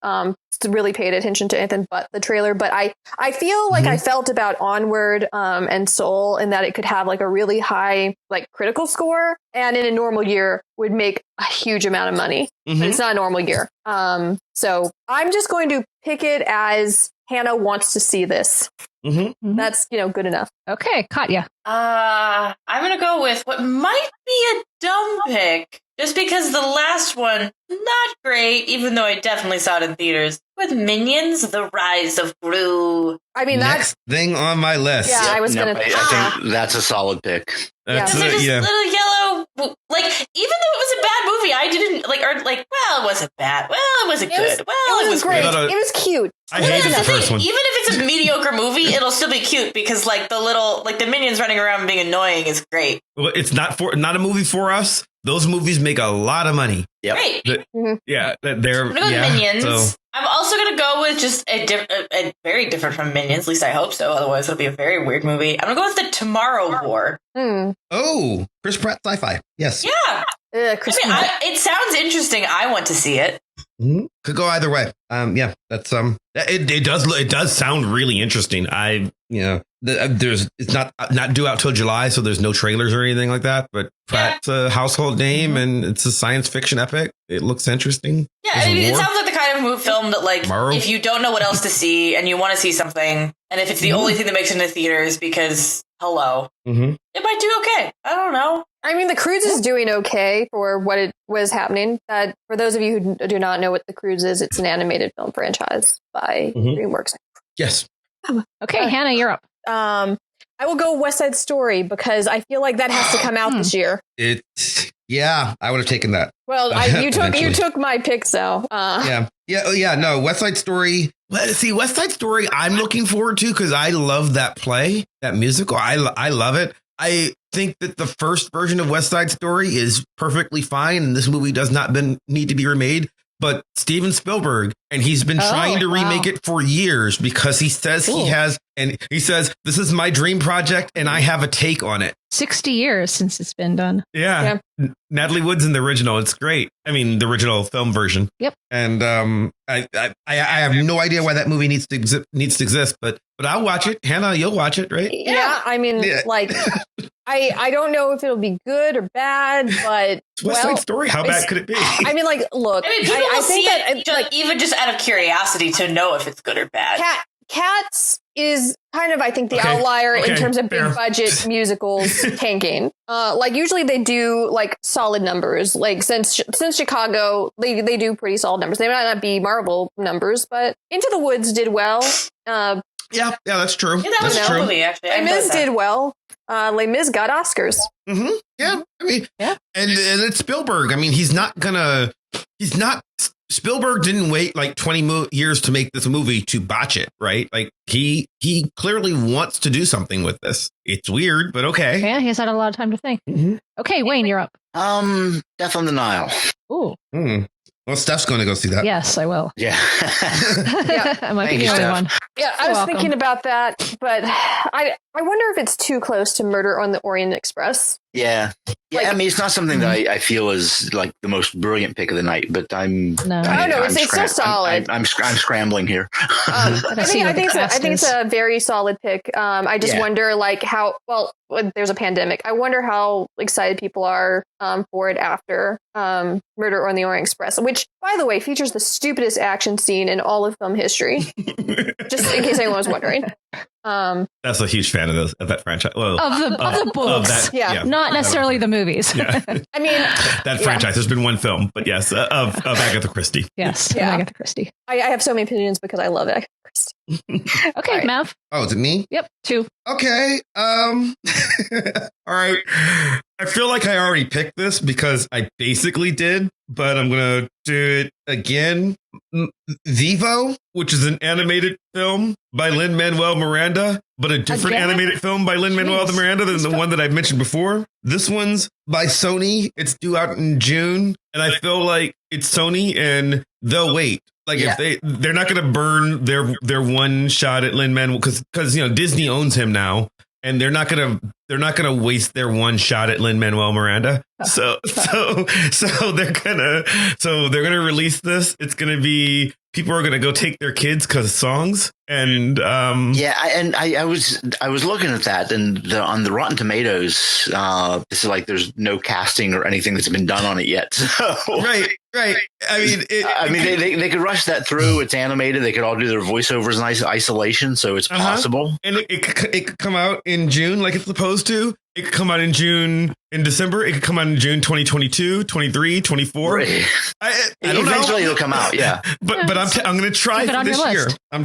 really paid attention to anything but the trailer. But I feel like I felt about Onward and Soul in that it could have like a really high like critical score and in a normal year would make a huge amount of money. But it's not a normal year. So I'm just going to pick it as Hannah wants to see this. That's, good enough. Okay, Katya. I'm going to go with what might be a dumb pick, just because the last one, not great, even though I definitely saw it in theaters, with Minions, The Rise of Gru. I mean, next thing on my list. Yeah, I was going to... I think that's a solid pick. That's little yellow, like, even though it was a bad movie, I didn't, well, it wasn't bad. Well, it wasn't good. Well, it was great. great. It was cute. I hated the first one. Even if it's a mediocre movie, it'll still be cute because, the Minions running around and being annoying is great. Well, it's not a movie for us. Those movies make a lot of money. Yep. Great. They're. I'm gonna go with Minions. So. I'm also gonna go with just a very different from Minions. At least I hope so. Otherwise, it'll be a very weird movie. I'm gonna go with The Tomorrow War. Oh, Chris Pratt sci-fi. Yes. Yeah. It sounds interesting. I want to see it. Could go either way. That's it does sound really interesting. It's not due out till July, so there's no trailers or anything like that. But Pratt's a household name, and it's a science fiction epic. It looks interesting. Yeah, it sounds like the kind of film that, Tomorrow. If you don't know what else to see and you want to see something, and if it's the only thing that makes it into theaters, because it might do okay. I don't know. I mean, The Croods is doing okay for what it was happening. That for those of you who do not know what The Croods is, it's an animated film franchise by DreamWorks. Yes. Okay, Hannah, you're up. I will go West Side Story because I feel like that has to come out this year. I would have taken that. Well, you took my pick, so. No, West Side Story. See, West Side Story, I'm looking forward to because I love that play, that musical. I love it. I think that the first version of West Side Story is perfectly fine, and this movie does not need to be remade. But Steven Spielberg, and he's been trying to remake it for years because he says he says, this is my dream project and I have a take on it. 60 years since it's been done. Yeah. Natalie Wood's in the original. It's great. I mean, the original film version. Yep. And I have no idea why that movie needs to exist, but I'll watch it. Hannah, you'll watch it, right? Yeah. I mean, I don't know if it'll be good or bad, but West Side Story. How bad could it be? I mean, look. I mean, people will see it even just out of curiosity to know if it's good or bad. Cats is kind of, I think, the outlier in terms of big budget musicals tanking. Like usually they do like solid numbers. Like since Chicago, they do pretty solid numbers. They might not be Marvel numbers, but Into the Woods did well. Yeah, that's true. Yeah, that was true. movie, actually. Les Mis did well. Les Mis got Oscars. Mm-hmm. Yeah, I mean, and it's Spielberg. I mean, Spielberg didn't wait like 20 years to make this movie to botch it, right? Like he clearly wants to do something with this. It's weird, but okay. Yeah, he's had a lot of time to think. Mm-hmm. Okay, Wayne, you're up. Death on the Nile. Ooh. Well, Steph's going to go see that. Yes, I will. Yeah. I might be the only one. Yeah, I was thinking about that, but I wonder if it's too close to Murder on the Orient Express. Yeah. Yeah, Like, I mean, it's not something that I feel is like the most brilliant pick of the night, but it's still solid. I'm scrambling here. I think it's a very solid pick. I just wonder like how well there's a pandemic. I wonder how excited people are for it after Murder on the Orient Express, which, by the way, features the stupidest action scene in all of film history. Just in case anyone was wondering. That's a huge fan of that franchise. Well, of the books, not necessarily the movies. Yeah. I mean, that franchise. There's been one film, but yes, of Agatha Christie. Yes, Agatha Christie. I have so many opinions because I love Agatha Christie. Okay, Mav. Oh, is it me? Yep, 2. Okay. All right. I feel like I already picked this because I basically did, but I'm gonna do it again. Vevo, which is an animated film by Lin-Manuel Miranda, but a different animated film by Lin-Manuel Miranda than the one that I mentioned before. This one's by Sony. It's due out in June, and I feel like it's Sony, and they'll wait. Like if they're not going to burn their one shot at Lin-Manuel because Disney owns him now, and they're not going to waste their one shot at Lin-Manuel Miranda. So they're gonna release this. It's gonna be, people are gonna go take their kids because of songs. And I was looking at that, and on the Rotten Tomatoes, this is like there's no casting or anything that's been done on it yet. So. Right. I mean, they could rush that through. It's animated. They could all do their voiceovers in isolation, so it's possible. And it could come out in June like it's supposed to. It could come out in December. It could come out in June 2022, 23, 24. Right. I don't know. Eventually it'll come out, yeah. But I'm going to try for this year. I'm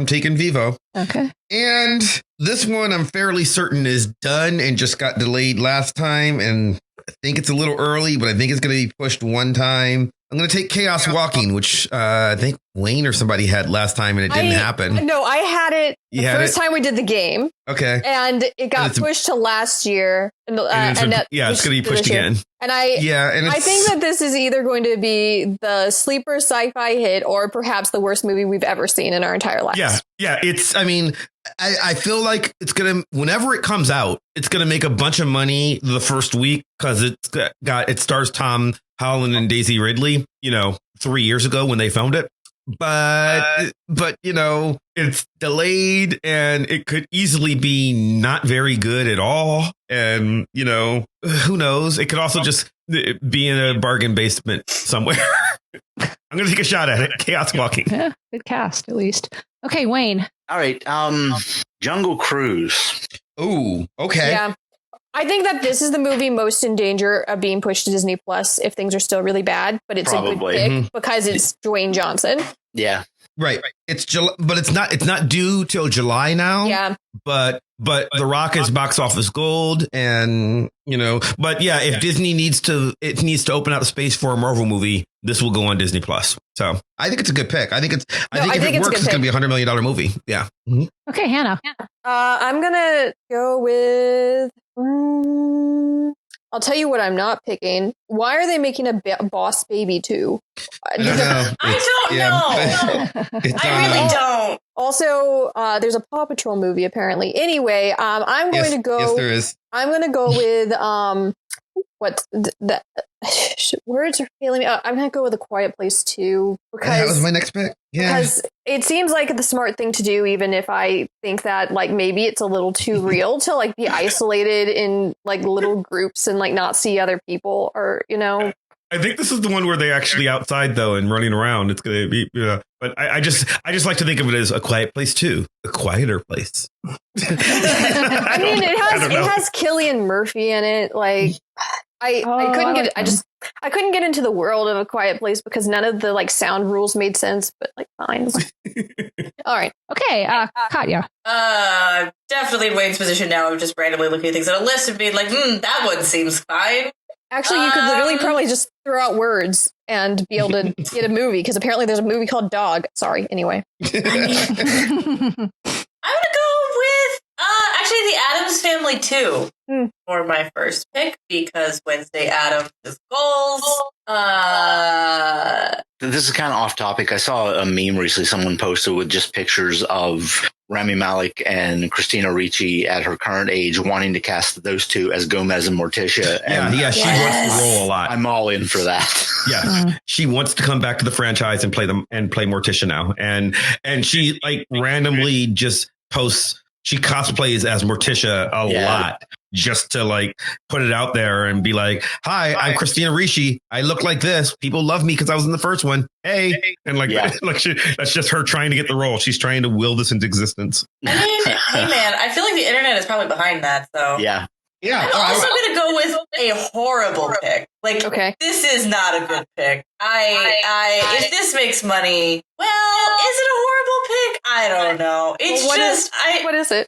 taking Vevo. Okay. And this one I'm fairly certain is done and just got delayed last time, and I think it's a little early, but I think it's going to be pushed one time. I'm going to take Chaos Walking, which I think Wayne or somebody had last time, and it didn't happen. No, I had it the first time we did the game. Okay. And it got pushed to last year. It's going to be pushed again. And I think that this is either going to be the sleeper sci-fi hit or perhaps the worst movie we've ever seen in our entire lives. Yeah. I feel like it's going to, whenever it comes out, it's going to make a bunch of money the first week because it stars Tom Holland and Daisy Ridley, 3 years ago when they filmed it. But it's delayed and it could easily be not very good at all. And, who knows? It could also just be in a bargain basement somewhere. I'm going to take a shot at it. Chaos Walking. Yeah, good cast, at least. Okay, Wayne. All right. Jungle Cruise. Ooh, okay. Yeah. I think that this is the movie most in danger of being pushed to Disney Plus if things are still really bad, but it's a good pick because it's Dwayne Johnson. Yeah. Right. It's July, but it's not due till July now. Yeah. But The Rock is box office gold, and but yeah, if Disney needs to open out the space for a Marvel movie, this will go on Disney Plus. So I think it's a good pick. I think if it works, it's going to be $100 million movie. Yeah. Mm-hmm. Okay, Hannah. I'm gonna go with. I'll tell you what I'm not picking. Why are they making a Boss Baby 2? I don't know. I really don't. Also, there's a Paw Patrol movie apparently. Anyway, I'm going to go. Yes, there is. I'm going to go with what's the words are failing me. I'm going to go with A Quiet Place 2 because that was my next pick. Yeah, because it seems like the smart thing to do, even if I think that like maybe it's a little too real to like be isolated in like little groups and like not see other people or I think this is the one where they actually outside though and running around. It's gonna be, but I just like to think of it as A Quiet Place 2, a quieter place. I mean, it has Cillian Murphy in it. Like, I couldn't get into the world of A Quiet Place because none of the like sound rules made sense. But like, fine. All right. Okay, Katya. Definitely in Wayne's position now. I'm just randomly looking at things on a list and being like, that one seems fine. Actually, you could literally probably just throw out words and be able to get a movie, because apparently there's a movie called Dog. Sorry, anyway. I'm going to go with, actually, The Addams Family 2 for my first pick, because Wednesday Addams is goals. This is kind of off topic. I saw a meme recently someone posted with just pictures of Rami Malek and Christina Ricci at her current age wanting to cast those two as Gomez and Morticia. And she wants to roll a lot. I'm all in for that. Yeah. She wants to come back to the franchise and play Morticia now. And she like randomly just posts, she cosplays as Morticia a lot just to like put it out there and be like, hi, I'm Christina Ricci. I look like this. People love me because I was in the first one. Hey. And that's just her trying to get the role. She's trying to will this into existence. I mean, hey man, I feel like the internet is probably behind that. So yeah. I'm also going to go with a horrible pick. Like, this is not a good pick. If this makes money, well, is it a horrible pick? I don't know. It's what is it?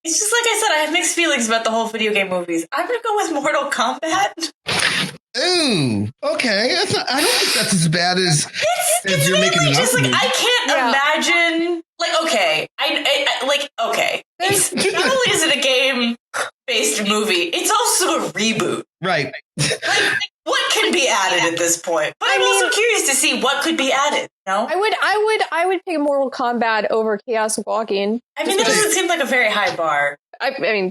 It's just like I said, I have mixed feelings about the whole video game movies. I'm going to go with Mortal Kombat. Ooh, okay. I don't think that's as bad as you're making it just up. Like, I can't imagine. Like, okay, okay. It's, not only is it a game-based movie, it's also a reboot. Right. Like, what can be added at this point? But I'm also curious to see what could be added. No, I would pick Mortal Kombat over Chaos Walking. I mean, that doesn't seem like a very high bar.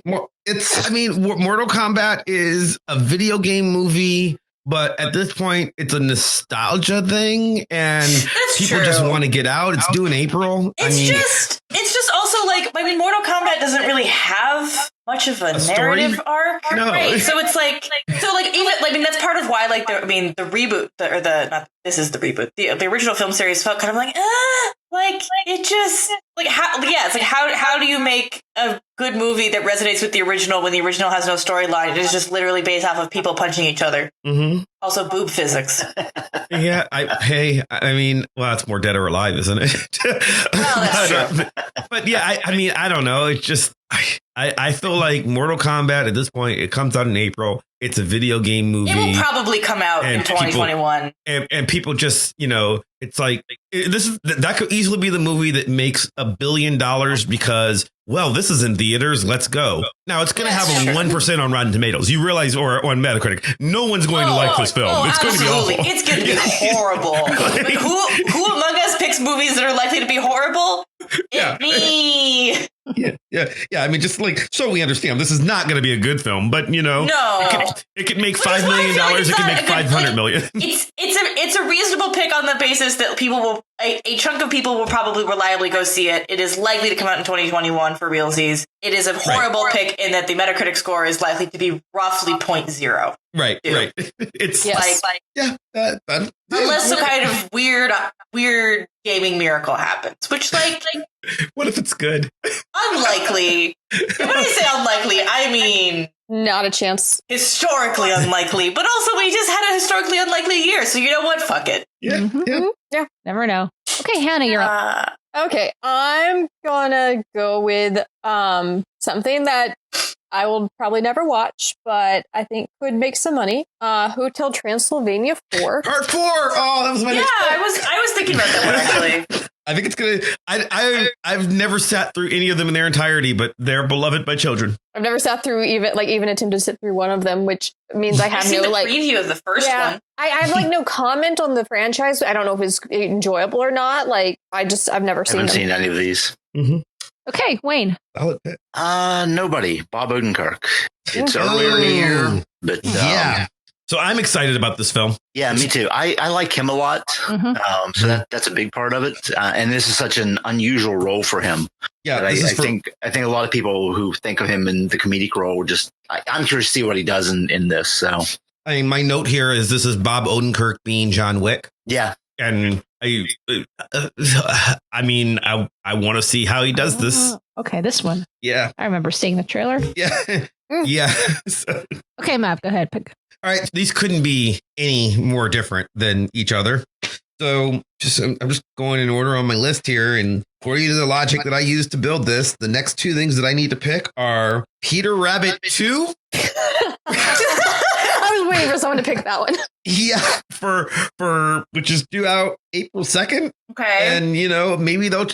Mortal Kombat is a video game movie, but at this point, it's a nostalgia thing, and people just want to get out. It's due in April. It's just also like, Mortal Kombat doesn't really have much of a narrative arc, no. Right? So it's like, even that's part of why, like, the reboot, this is the reboot. The original film series felt kind of like, it just like how do you make a good movie that resonates with the original when the original has no storyline? It is just literally based off of people punching each other. Mm-hmm. Also, boob physics. Yeah, it's more Dead or Alive, isn't it? Well, that's true. But yeah, I don't know. It's just I feel like Mortal Kombat at this point, it comes out in April. It's a video game movie. It will probably come out in 2021. And people just, it's like that could easily be the movie that makes $1 billion because, well, this is in theaters. Let's go. Now it's going to have a 1% on Rotten Tomatoes. You realize, or on Metacritic, no one's going to like this film. It's going to be awful. It's going to be horrible. Who among us picks movies that are likely to be horrible? Me. Yeah. I mean, just like, so we understand this is not going to be a good film, but no, it could make $5 million. It could make $500 million. It's a reasonable pick on the basis that people will, a chunk of people will probably reliably go see it. It is likely to come out in 2021 for realsies. It is a horrible pick in that the Metacritic score is likely to be roughly 0.0. Right. It's unless some kind of weird gaming miracle happens, which what if it's good? Unlikely. When I say unlikely, I mean not a chance. Historically unlikely, but also we just had a historically unlikely year, so you know what? Fuck it. Yeah. Never know. Okay, Hannah, you're up. Okay, I'm gonna go with something that I will probably never watch, but I think could make some money. Hotel Transylvania 4. Part 4! Oh, that was my next pick. I was thinking about that one, actually. I think it's gonna. I've never sat through any of them in their entirety, but they're beloved by children. I've never sat through even attempted to sit through one of them, which means I have no preview of the first one. I have no comment on the franchise. I don't know if it's enjoyable or not. I've never seen. I haven't seen any of these. Mm-hmm. Okay, Wayne. Nobody. Bob Odenkirk. It's earlier in the year, but yeah. So I'm excited about this film. Yeah, me too. I like him a lot. Mm-hmm. So that's a big part of it. And this is such an unusual role for him. Yeah, I think a lot of people who think of him in the comedic role I'm curious to see what he does in this. So I mean, my note here is this is Bob Odenkirk being John Wick. Yeah. And I mean, I want to see how he does this. Okay, this one. Yeah. I remember seeing the trailer. Yeah. Yeah. So, Okay, Matt, go ahead. Pick. all right. These couldn't be any more different than each other. So I'm just going in order on my list here. And according to the logic that I used to build this, the next two things that I need to pick are Peter Rabbit 2. I was waiting for someone to pick that one. Yeah, for which is due out April 2nd. Okay. And, maybe they'll,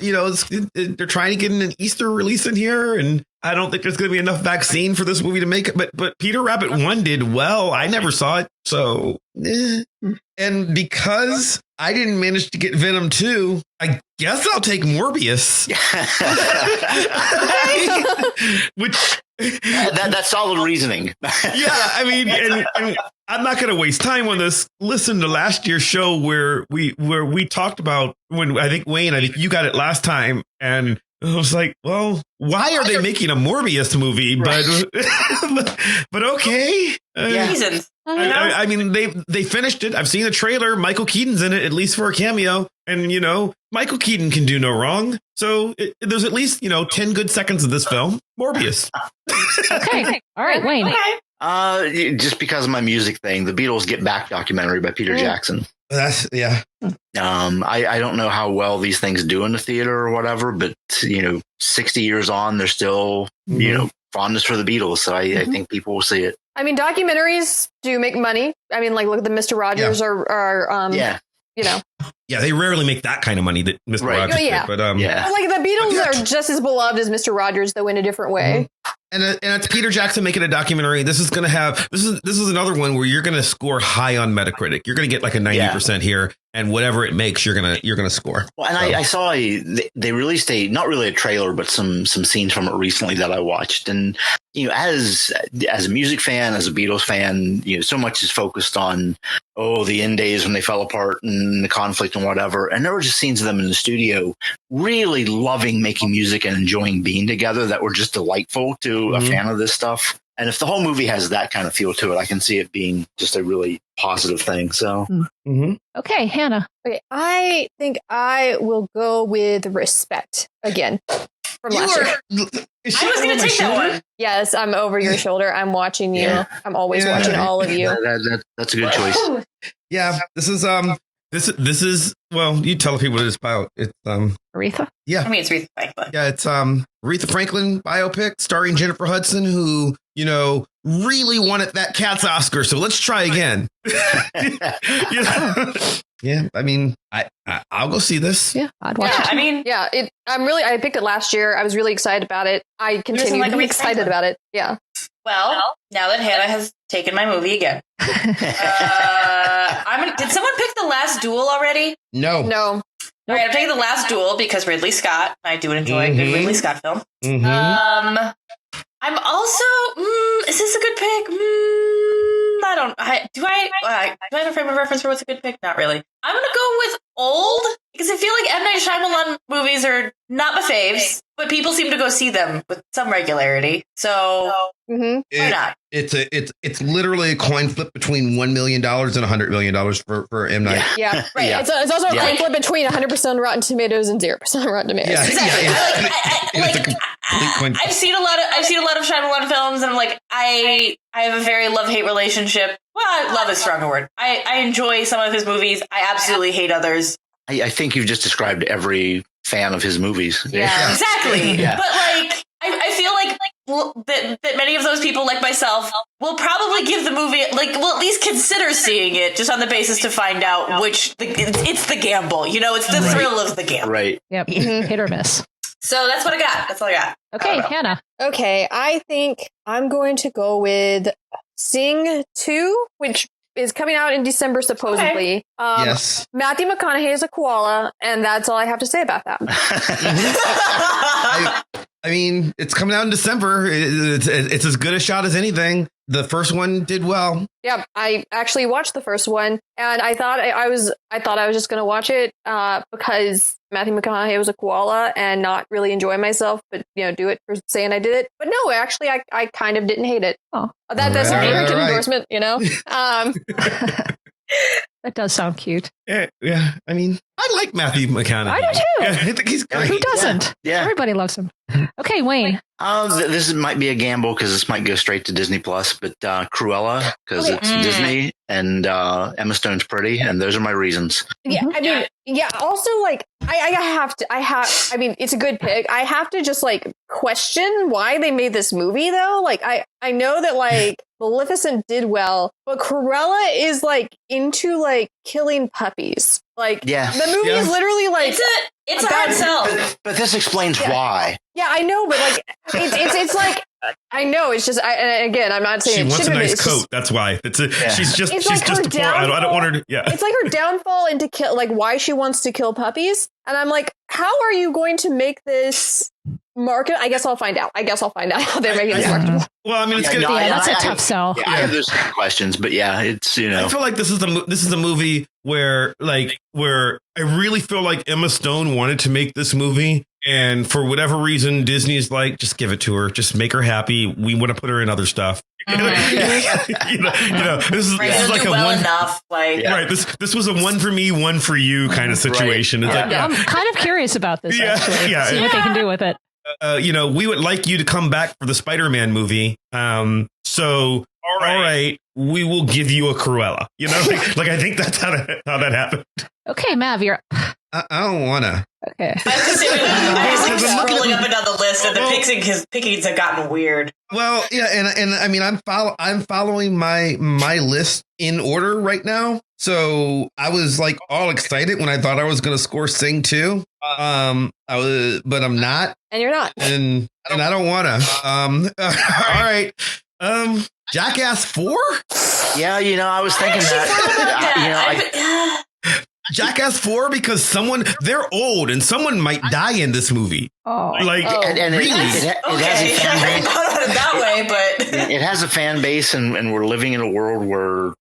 they're trying to get an Easter release in here. And I don't think there's going to be enough vaccine for this movie to make it. But Peter Rabbit 1 did well. I never saw it. So, And because I didn't manage to get Venom 2, I guess I'll take Morbius. Which... that's solid reasoning. Yeah, I mean, and I'm not going to waste time on this. Listen to last year's show where we talked about when I think you got it last time, and I was like, well, why are they making a Morbius movie? Right. But okay. Reasons. I mean, they finished it. I've seen the trailer. Michael Keaton's in it, at least for a cameo. And, Michael Keaton can do no wrong. So there's at least, 10 good seconds of this film. Morbius. Okay. All right, Wayne. Okay. Just because of my music thing, the Beatles Get Back documentary by Peter Jackson. Yeah. I don't know how well these things do in the theater or whatever, but 60 years on, there's still, fondness for the Beatles. So I think people will see it. I mean, documentaries do make money. I mean, like look at the Mr. Rogers Yeah, they rarely make that kind of money that Mr. Rogers did. But But like the Beatles are just as beloved as Mr. Rogers, though in a different way. And it's Peter Jackson making a documentary. This is going to have this is another one where you're going to score high on Metacritic. You're going to get like a 90% here, and whatever it makes, you're gonna score. Well, and I saw they released not really a trailer, but some scenes from it recently that I watched. And as a music fan, as a Beatles fan, so much is focused on the end days when they fell apart and the conflict and whatever. And there were just scenes of them in the studio really loving making music and enjoying being together that were just delightful to a fan of this stuff. And if the whole movie has that kind of feel to it, I can see it being just a really positive thing. So, Okay, Hannah. Okay, I think I will go with Respect again from last year. I was going to take that one. Yes, I'm over your shoulder. I'm watching you. Yeah. I'm always watching all of you. That's a good choice. Yeah, this is well, you tell people what it's about. It's Aretha? Yeah. I mean, it's Aretha Franklin. Yeah, it's Aretha Franklin biopic starring Jennifer Hudson, who, really wanted that Cats Oscar. So let's try again. Yeah, I mean, I'll go see this. Yeah, I'd watch it. I mean, I picked it last year. I was really excited about it. I continue to be excited about it. Yeah. Well, now that Hannah has taken my movie again, did someone pick The Last Duel already? No. All right, I'm taking The Last Duel because Ridley Scott. I do enjoy a good Ridley Scott film. I'm also. Is this a good pick? I don't. Do I have a frame of reference for what's a good pick? Not really. I'm gonna go with Old because I feel like M. Night Shyamalan movies are not my faves, but people seem to go see them with some regularity. So why not? It's literally a coin flip between $1 million and $100 million for M. Night. Yeah, right. Yeah. It's also a coin flip between 100% Rotten Tomatoes and 0% Rotten Tomatoes. Yeah, exactly. I've seen a lot of Shyamalan films, and I'm like, I have a very love-hate relationship. Well, love is a stronger word. I enjoy some of his movies. I absolutely hate others. I think you've just described every fan of his movies. Yeah. Exactly. Yeah. But like, I feel like that many of those people, like myself, will probably give the movie, will at least consider seeing it just on the basis to find out which it's the gamble. It's the thrill of the gamble. Right. Yep. Hit or miss. So that's what I got. That's all I got. Okay, Hannah. Okay, I think I'm going to go with Sing 2, which is coming out in December, supposedly. Okay. Yes. Matthew McConaughey is a koala, and that's all I have to say about that. I mean, it's coming out in December. It's as good a shot as anything. The first one did well. Yeah, I actually watched the first one, and I thought I was just going to watch it because Matthew McConaughey was a koala and not really enjoy myself, but do it for saying I did it. But no, actually, I kind of didn't hate it. Oh, that's an endorsement, That does sound cute. Yeah. I mean, I like Matthew McConaughey. I do too. Yeah, I think he's great. Who doesn't? Yeah. Everybody loves him. Okay, Wayne. This might be a gamble because this might go straight to Disney Plus, but Cruella because it's Disney and Emma Stone's pretty, and those are my reasons. Yeah, I mean, yeah. Also, like, I mean, it's a good pick. I have to just like question why they made this movie though. Like, I know that like Maleficent did well, but Cruella is like into like killing puppies. Like, the movie is literally like it's a hard sell. But this explains why. Yeah, I know, but like it's like I know it's just again I'm not saying she it wants a nice coat. Just, that's why. She's just it's she's like just a poor. I don't want her to. Yeah, it's like her downfall into kill like why she wants to kill puppies, and I'm like, how are you going to make this market? I guess I'll find out how they're making this marketable. Well, I mean, it's gonna. That's a tough sell. I have those questions, but yeah, it's I feel like this is a movie where I really feel like Emma Stone wanted to make this movie. And for whatever reason, Disney is like, just give it to her. Just make her happy. We want to put her in other stuff. This is like a one enough. Like, right. This was a one for me, one for you kind of situation. Right. It's like, I'm kind of curious about this. Actually, see what they can do with it. We would like you to come back for the Spider-Man movie. So all right, we will give you a Cruella. Like I think that's how that happened. Okay, Mav, you're. I don't wanna. Okay. I was like scrolling up and down the list, and the pickings have gotten weird. Well, yeah, and I mean, I'm following my list in order right now. So I was like all excited when I thought I was going to score Sing 2. But I'm not. And you're not. And I don't want to. All right. Jackass 4? Yeah, I was thinking that. Jackass 4 because they're old and someone might die in this movie. And really, it has a fan base. I thought of it that way, but it has a fan base, and we're living in a world where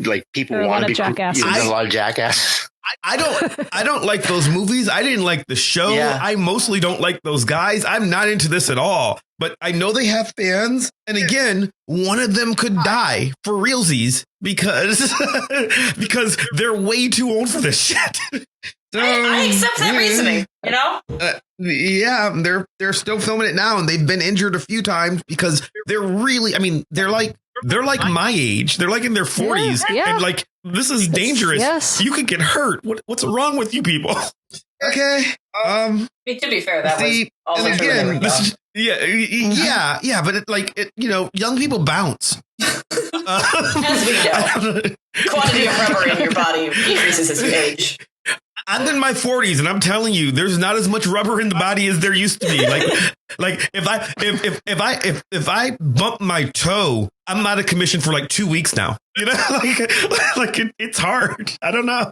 like people want to be jackasses. A lot of jackasses. I don't like those movies. I didn't like the show. Yeah. I mostly don't like those guys. I'm not into this at all. But I know they have fans. And again, one of them could die for realsies because they're way too old for this shit. So, I accept that reasoning, Yeah, they're still filming it now, and they've been injured a few times because they're really, I mean, they're like my age. They're like in their 40s. Yeah. And like, this is dangerous. Yes. You could get hurt. What's wrong with you people? Okay. To be fair, that was also again, but young people bounce. As we know, quantity of rubber in your body increases as you age. I'm in my 40s, and I'm telling you, there's not as much rubber in the body as there used to be. Like if I bump my toe, I'm out of commission for like 2 weeks now. It's hard. I don't know.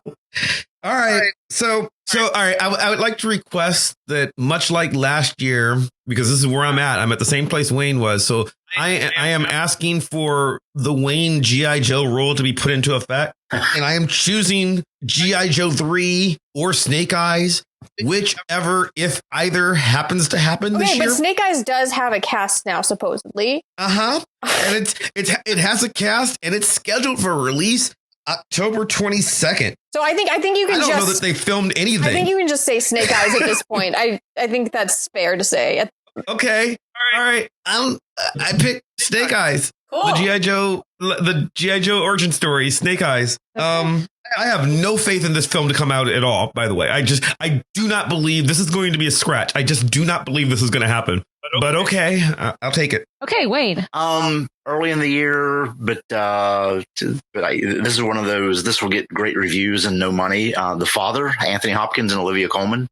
All right. So all right. I would like to request that, much like last year, because this is where I'm at. I'm at the same place Wayne was. So I am asking for the Wayne G.I. Joe rule to be put into effect. And I am choosing G.I. Joe 3 or Snake Eyes, whichever, if either happens to happen this year. But Snake Eyes does have a cast now, supposedly. And it has a cast, and it's scheduled for release October 22nd. So I think you can. I don't know that they filmed anything. I think you can just say Snake Eyes at this point. I think that's fair to say. Okay. All right. I picked Snake Eyes. Cool. The G.I. Joe origin story, Snake Eyes. Okay. I have no faith in this film to come out at all, by the way. I do not believe this is going to be a scratch. I just do not believe this is going to happen. But okay, I'll take it. Okay, Wayne. Early in the year, but this is one of those. This will get great reviews and no money. The Father, Anthony Hopkins and Olivia Colman.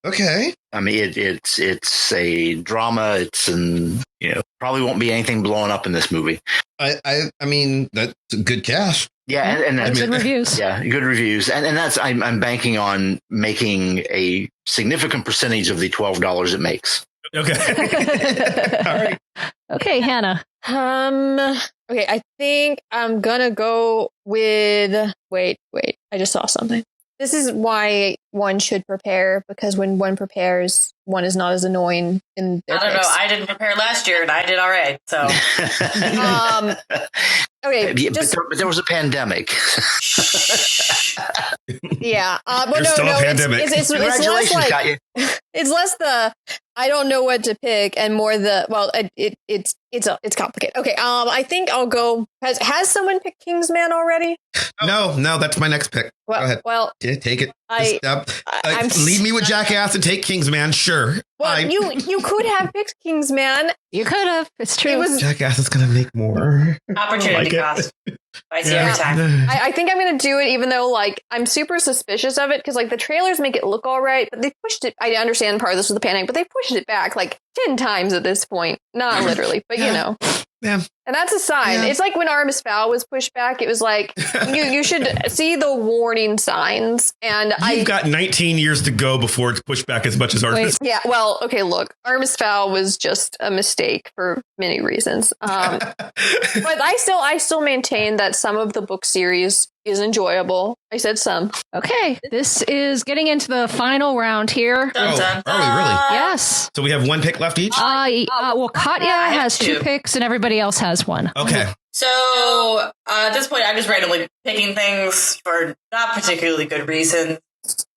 Okay. I mean, it's a drama. Probably won't be anything blowing up in this movie. I mean, that's a good cast. Yeah, and good reviews. Yeah, good reviews, and that's I'm banking on making a significant percentage of the $12 it makes. Okay. All right. Okay, Hannah. Okay, I think I'm gonna go with. Wait. I just saw something. This is why one should prepare, because when one prepares, one is not as annoying in their I don't know. picks. I didn't prepare last year, and I did all right. So, Okay, Yeah, but there was a pandemic. yeah. But There's still a pandemic. It's less Congratulations, like Katya. it's less the I don't know what to pick and more the it's complicated. Okay, I think I'll go. Has someone picked Kingsman already? No, that's my next pick. Well, Go ahead. Well, Yeah, take it. I'm Leave me with Jackass and take Kingsman. Sure. well, Fine. you could have picked Kingsman. You could have. It's true. It was. Jackass is gonna make more. opportunity I cost. I see Yeah. every time. I think I'm going to do it, even though like I'm super suspicious of it because like the trailers make it look all right, but they pushed it. I understand part of this was the panic, but they pushed it back like 10 times at this point. Not literally, but you know. Yeah. And that's a sign. Yeah. It's like when Artemis Fowl was pushed back. It was like you should see the warning signs. And You've got 19 years to go before it's pushed back as much as Artemis. yeah. Well, okay. Look, Artemis Fowl was just a mistake for many reasons. But I still maintain that some of the book series is enjoyable. I said some. Okay, this is getting into the final round here. Dun, dun, are we really? dun. Yes. So we have one pick left each. Well, Katya I have has 2 2. picks and everybody else has 1. Okay. So at this point, I'm just randomly picking things for not particularly good reasons.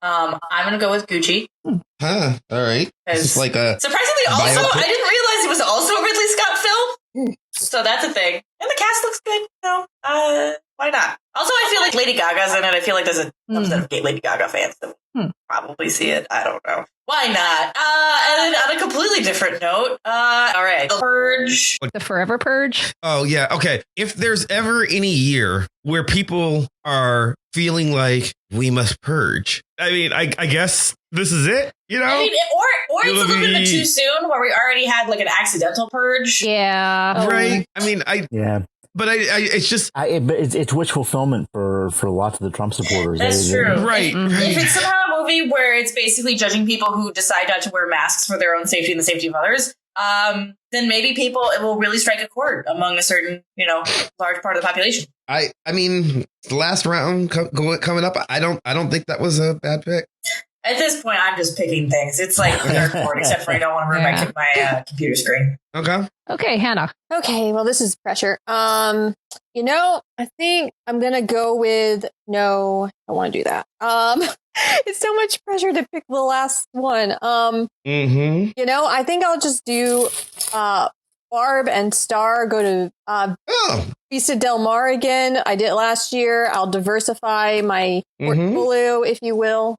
I'm going to go with Gucci. Huh. All right. This is like a Surprisingly, also, biopic? I didn't realize it was also a Ridley Scott film. So that's a thing. And the cast looks good. Why not? Also, I feel like Lady Gaga's in it. I feel like there's a subset of gay Lady Gaga fans that will probably see it. I don't know. Why not? And then on a completely different note, all right, The Purge. The Forever Purge. Oh, yeah. Okay. If there's ever any year where people are feeling like we must purge, I mean, I guess this is it, you know? I mean, or it's a little bit be- too soon where we already had like an accidental purge. Yeah. Right. I mean, Yeah, but it's just but it's wish fulfillment for lots of the Trump supporters. That's true. right. If it's somehow a movie where it's basically judging people who decide not to wear masks for their own safety and the safety of others, then maybe it will really strike a chord among a certain, large part of the population. I mean, the last round coming up, I don't think that was a bad pick. At this point, I'm just picking things. It's like a dark board, except for I don't want to ruin my computer screen. Okay. Okay, Hannah. Okay, well, this is pressure. I think I'm gonna go with no. I want to do that. It's so much pressure to pick the last one. I think I'll just do Barb and Star go to Vista Del Mar again. I did it last year. I'll diversify my portfolio, if you will.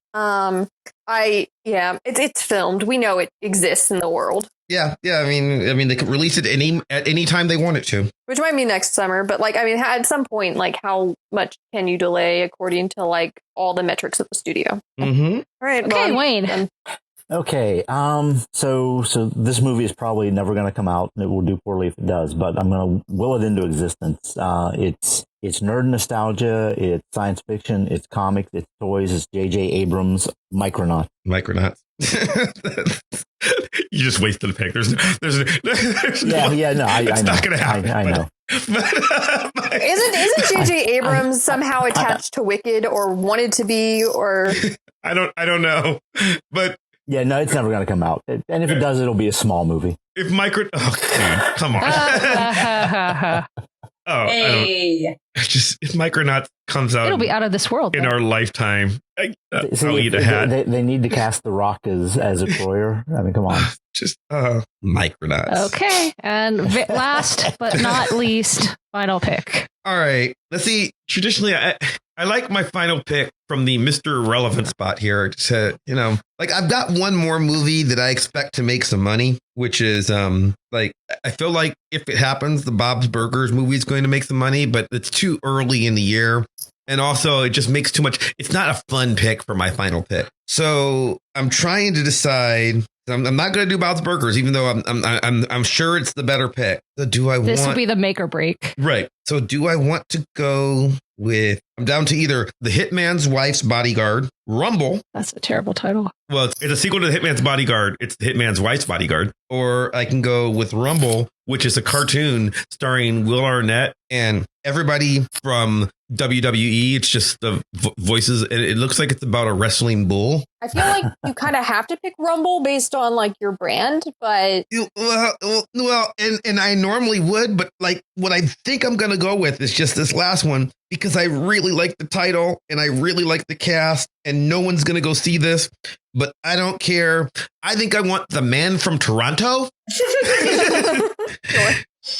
It's filmed. We know it exists in the world. Yeah. I mean, they could release it at any time they want it to. Which might be next summer, but at some point, how much can you delay according to all the metrics of the studio? Mm-hmm. All right. Okay, Wayne. Okay, so this movie is probably never going to come out. It will do poorly if it does, but I'm going to will it into existence. It's nerd nostalgia, it's science fiction, it's comics, it's toys, it's J.J. Abrams' Micronauts. You just wasted a pick. There's Yeah, no, I know. not going to happen. I know. Isn't J.J. Abrams somehow attached to Wicked or wanted to be or? I don't know, but. Yeah, no, it's never going to come out. And if it does, it'll be a small movie. If dude, come on. Hey. If Micronauts comes out, It'll be out of this world. in our lifetime. See, I'll eat a hat. They need to cast The Rock as a Troyer. I mean, come on. Just Micronauts. Okay, and last but not least, final pick. All right. Let's see. Traditionally, I like my final pick from the Mr. Irrelevant spot here. I've got one more movie that I expect to make some money, which is I feel like if it happens, the Bob's Burgers movie is going to make some money, but it's too early in the year. And also it just makes too much. It's not a fun pick for my final pick. So I'm trying to decide. I'm not going to do Bob's Burgers, even though I'm sure it's the better pick. This will be the make or break. Right. So do I want to go with, I'm down to either The Hitman's Wife's Bodyguard, Rumble. That's a terrible title. Well, it's a sequel to The Hitman's Bodyguard. It's The Hitman's Wife's Bodyguard. Or I can go with Rumble, which is a cartoon starring Will Arnett and everybody from WWE. It's just the voices. It looks like it's about a wrestling bull. I feel like you kind of have to pick Rumble based on like your brand, but Well, and I normally would, but like what I think I'm going to go with is just this last one because I really like the title and I really like the cast and no one's going to go see this, but I don't care. I think I want The Man from Toronto. Sure.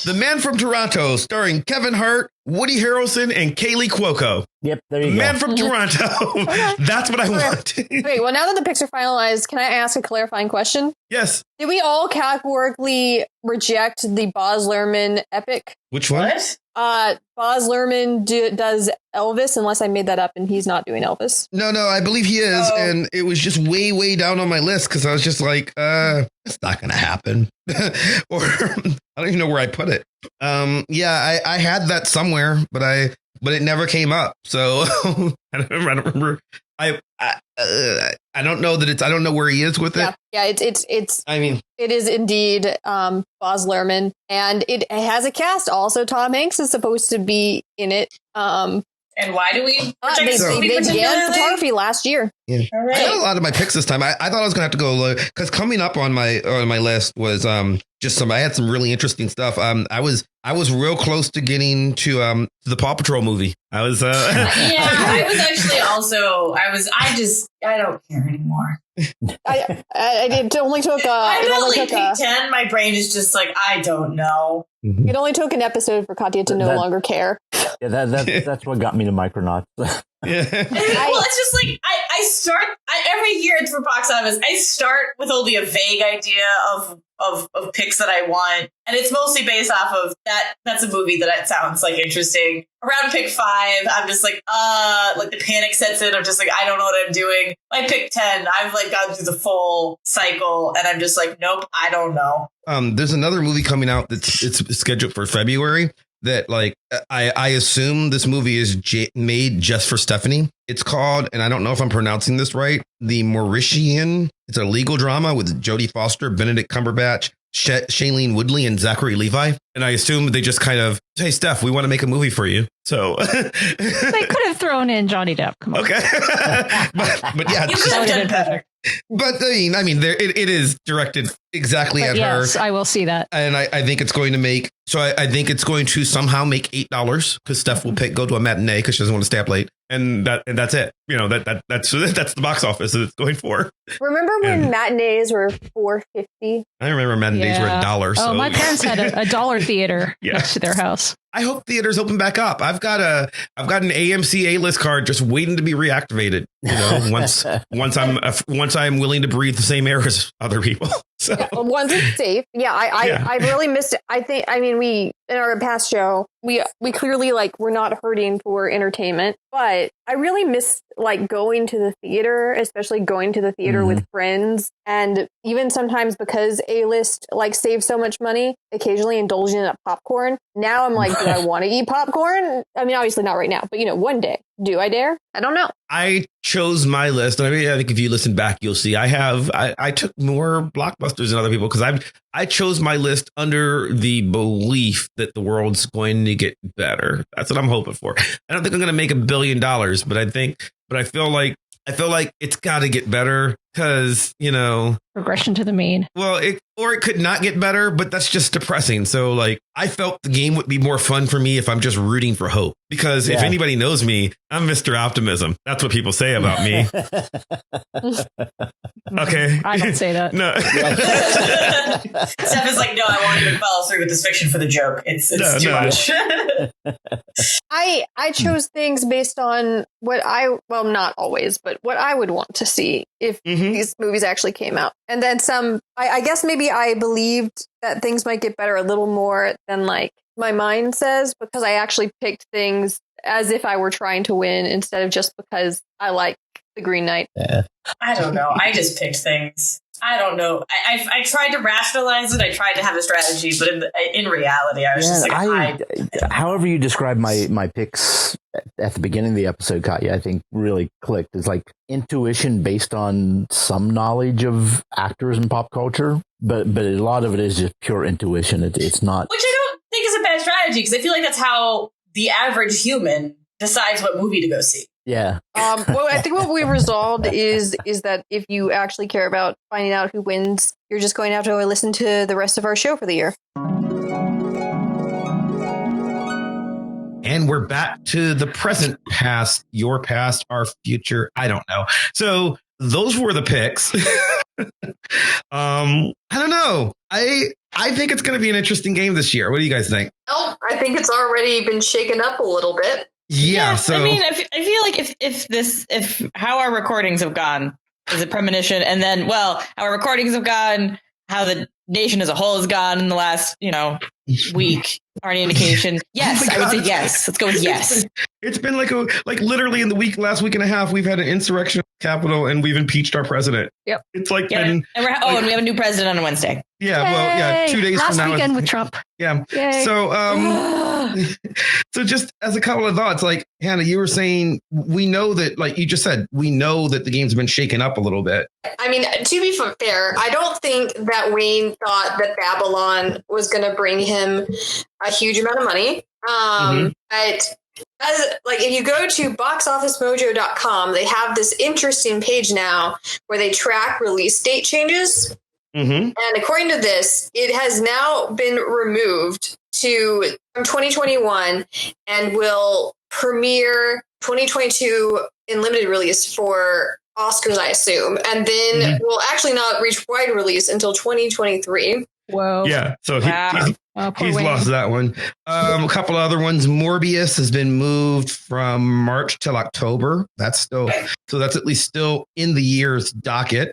The Man from Toronto, starring Kevin Hart, Woody Harrelson, and Kaylee Cuoco. Yep, there you go. Man from Toronto. That's what I want. Okay, well, now that the picks are finalized, can I ask a clarifying question? Yes. Did we all categorically reject the Baz Luhrmann epic? Which one? What? Baz Luhrmann does Elvis, unless I made that up and he's not doing Elvis. No, I believe he is. Oh. And it was just way, way down on my list because I was just like, it's not going to happen. Or I don't even know where I put it. Yeah, I had that somewhere, but it never came up. So I don't remember. I don't know that I don't know where he is with it. Yeah, it's. I mean, it is indeed Baz Luhrmann, and it has a cast. Also, Tom Hanks is supposed to be in it. And why do we They began photography last year. Yeah. All right. I got a lot of my picks this time. I thought I was gonna have to go because coming up on my list was just I had some really interesting stuff. I was real close to getting to the Paw Patrol movie. I was Yeah, I was actually also I don't care anymore. It only took I'm 10. My brain is just like, I don't know. It only took an episode for Katya to no longer care. Yeah, that's what got me to Micronauts. Yeah. Well, it's just like I start every year for box office. I start with only a vague idea of picks that I want, and it's mostly based off of that. That's a movie that sounds like interesting. Around pick 5, I'm just like the panic sets in. I'm just like, I don't know what I'm doing. I pick 10. I've like gone through the full cycle, and I'm just like, nope, I don't know. There's another movie coming out it's scheduled for February. That like I assume this movie is made just for Stephanie. It's called, and I don't know if I'm pronouncing this right, The Mauritian. It's a legal drama with Jodie Foster, Benedict Cumberbatch, Shailene Woodley, and Zachary Levi. And I assume they just kind of, hey, Steph, we want to make a movie for you. So they could have thrown in Johnny Depp. Come on. Okay, but yeah, You could have done better. But I mean, it is directed exactly at her. Yes, I will see that. And I think it's going to make, I think it's going to somehow make $8 because Steph will go to a matinee because she doesn't want to stay up late. And that's it. You know, that's the box office that it's going for. Remember when matinees were $4.50? I remember matinees were $1. So. Oh, my parents had a dollar theater next to their house. I hope theaters open back up. I've got an AMC A-list card just waiting to be reactivated. You know, once I'm willing to breathe the same air as other people. So once it's safe. Yeah, I really missed it. I mean, we in our past show, we clearly we're not hurting for entertainment, but I really miss going to the theater, especially going to the theater with friends, and even sometimes because A-list saves so much money, occasionally indulging in popcorn. Now I'm like, do I want to eat popcorn? I mean, obviously not right now, but one day. Do I dare? I don't know. I chose my list. I think if you listen back, you'll see I took more blockbusters than other people because I chose my list under the belief that the world's going to get better. That's what I'm hoping for. I don't think I'm going to make $1 billion, but I feel like it's got to get better because, regression to the mean. Well, it could not get better, but that's just depressing. So I felt the game would be more fun for me if I'm just rooting for hope, because if anybody knows me, I'm Mr. Optimism. That's what people say about me. Okay. I don't say that. No. Steph is like, no, I won't even follow through with this fiction for the joke. It's too much. I chose things based on not always, but what I would want to see if these movies actually came out. And then some, I guess maybe I believed that things might get better a little more than my mind says, because I actually picked things as if I were trying to win instead of just because I like the Green Knight. Yeah. I don't know. I just picked things. I don't know. I tried to rationalize it. I tried to have a strategy, but in reality, I was just like, however you describe my picks at the beginning of the episode, Katya, I think really clicked. It's like intuition based on some knowledge of actors and pop culture, but a lot of it is just pure intuition. It's not. Which I don't think is a bad strategy, because I feel like that's how the average human decides what movie to go see. Yeah. Well, I think what we resolved is that if you actually care about finding out who wins, you're just going to have to listen to the rest of our show for the year. And we're back to the present, past, your past, our future. I don't know. So those were the picks. I don't know. I think it's going to be an interesting game this year. What do you guys think? Well, I think it's already been shaken up a little bit. Yeah, so I mean, I feel like if how our recordings have gone is a premonition, and then how our recordings have gone, how the nation as a whole has gone in the last week are an indication. Yes, I would say yes. Let's go with yes. It's been like literally in the last week and a half, we've had an insurrection at the Capitol and we've impeached our president. Yep. It's like been, and we have a new president on Wednesday. Yeah, Yay! Well, yeah, 2 days last from now. Weekend with Trump. Yeah. Yay. So so just as a couple of thoughts, like Hannah, you were saying, we know that, like you just said, we know that the game's been shaken up a little bit. I mean, to be fair, I don't think that Wayne thought that Babylon was going to bring him a huge amount of money. But if you go to boxofficemojo.com, they have this interesting page now where they track release date changes. And according to this, it has now been removed from 2021 and will premiere 2022 in limited release for Oscars, I assume, and then will actually not reach wide release until 2023. Whoa. Yeah. So he's lost that one. A couple of other ones. Morbius has been moved from March till October. That's at least still in the year's docket.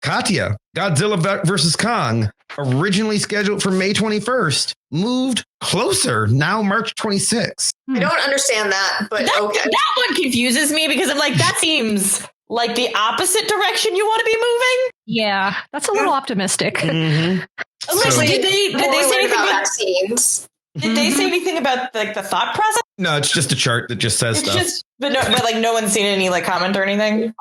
Katya, Godzilla versus Kong, originally scheduled for May 21st, moved closer, now March 26th. I don't understand that, but okay. That one confuses me because I'm like, that seems like the opposite direction you want to be moving. Yeah, that's a little optimistic. Did they say anything about vaccines? Did they say anything about the thought process? No, it's just a chart that just says stuff. But no one's seen any comment or anything.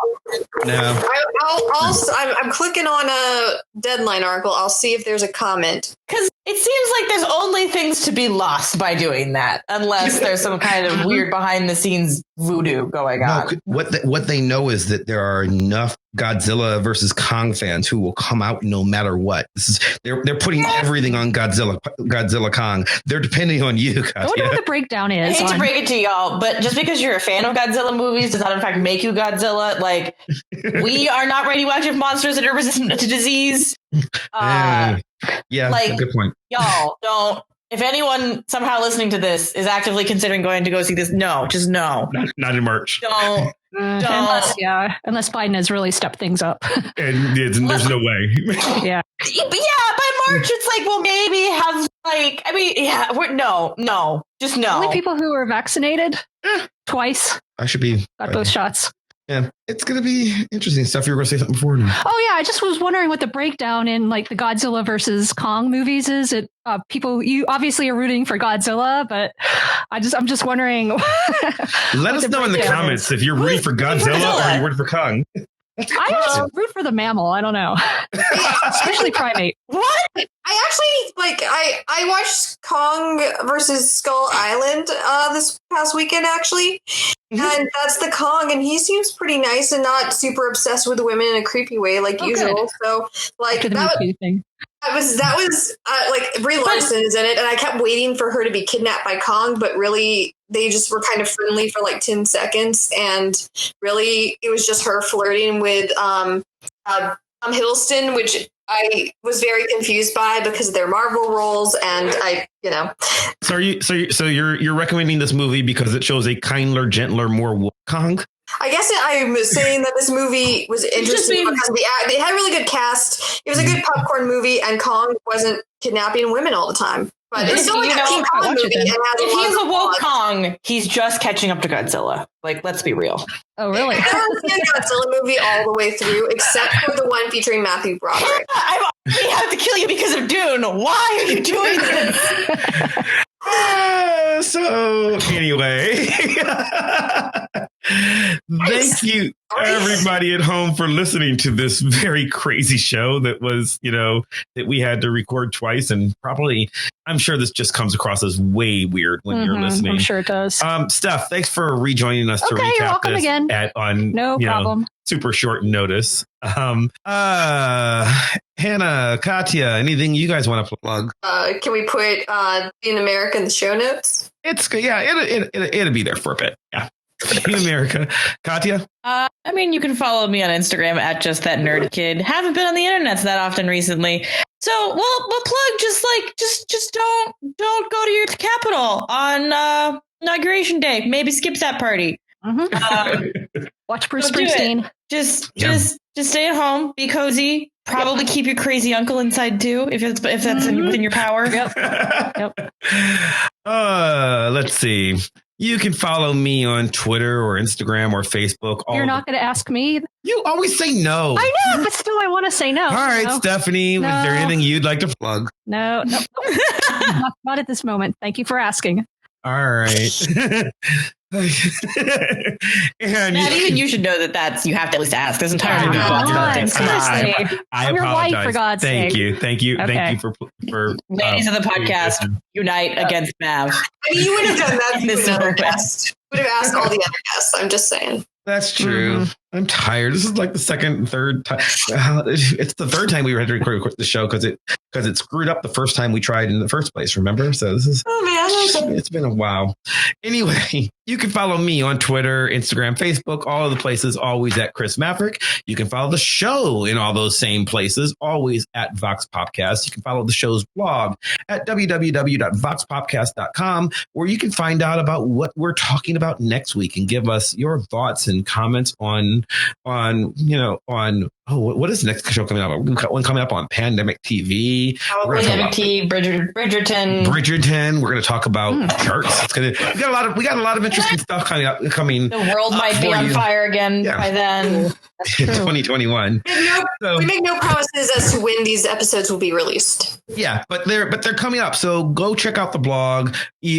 No. I'm clicking on a Deadline article. I'll see if there's a comment. Because it seems like there's only things to be lost by doing that, unless there's some kind of weird behind the scenes voodoo going on. What they know is that there are enough Godzilla versus Kong fans who will come out no matter what. They're putting everything on Godzilla Kong. They're depending on you, Katya. I wonder what the breakdown is. I hate to break it to y'all, but just because you're a fan of Godzilla movies does not in fact make you Godzilla. Like, we are not radioactive monsters that are resistant to disease. Yeah, good point. Y'all don't. If anyone somehow listening to this is actively considering going to go see this, no. Not in March. Don't. Unless Biden has really stepped things up. And there's no way. Yeah. By March, it's like, well, maybe have no. Just no. Only people who are vaccinated twice. I should be. Got both shots. Yeah, it's going to be interesting stuff. You were going to say something before. Oh, yeah. I just was wondering what the breakdown in the Godzilla versus Kong movies is. People, you obviously are rooting for Godzilla, but I'm just wondering. Let us know in the comments if you're rooting for Godzilla or you're rooting for Kong. I just root for the mammal. I don't know. Especially primate. What? I actually I watched Kong versus Skull Island this past weekend actually. And that's the Kong, and he seems pretty nice and not super obsessed with women in a creepy way like usual. Good. So that was Brie Larson is in it, and I kept waiting for her to be kidnapped by Kong, but really they just were kind of friendly for 10 seconds, and really it was just her flirting with Tom Hiddleston, which I was very confused by because of their Marvel roles, and So you're recommending this movie because it shows a kinder, gentler, more Kong? I guess I'm saying that this movie was interesting because they had a really good cast. It was a good popcorn movie, and Kong wasn't kidnapping women all the time. But it's still like a King Kong movie. If he's a woke Kong, he's just catching up to Godzilla. Like, let's be real. Oh, really? I don't see a Godzilla movie all the way through, except for the one featuring Matthew Broderick. I have to kill you because of Dune. Why are you doing this? So anyway, thank you everybody at home for listening to this very crazy show that was, that we had to record twice, and probably I'm sure this just comes across as way weird when you're listening. I'm sure it does. Steph, thanks for rejoining us to recap you're welcome this again. on no problem. Super short notice. Hannah, Katya, anything you guys want to plug? Can we put in America in the show notes? It'll be there for a bit. Yeah. In America. Katya? You can follow me on Instagram at just that nerd kid. Haven't been on the internet that often recently. So we'll plug just don't go to your capital on inauguration day. Maybe skip that party. Watch Bruce Springsteen. Just stay at home, be cozy. Probably keep your crazy uncle inside too, if that's within your power. Yep. Let's see. You can follow me on Twitter or Instagram or Facebook. You're not going to ask me? You always say no. I know, but still I want to say no. All right, Stephanie, is there anything you'd like to plug? No. Not at this moment. Thank you for asking. All right. And even you should know that you have to at least ask. This entire movie. I your apologize. Wife, for God's sake. Thank you. Okay. Thank you for ladies of the podcast, unite against Mav. You would have done that. Would have asked all the other guests. I'm just saying. That's true. I'm tired. This is like the third time. It's the third time we had to record the show because it screwed up the first time we tried in the first place. Remember? So this is. Oh man, it's been a while. Anyway, you can follow me on Twitter, Instagram, Facebook, all of the places. Always at Chris Maverick. You can follow the show in all those same places. Always at Vox Podcast. You can follow the show's blog at www.voxpopcast.com, where you can find out about what we're talking about next week and give us your thoughts and comments on what is the next show coming up? One coming up on Pandemic TV. Pandemic TV, Bridgerton. We're going to talk about charts. We got a lot of interesting stuff coming up. The world might be on fire again by then. 2021. We make no promises as to when these episodes will be released. Yeah, but they're coming up. So go check out the blog,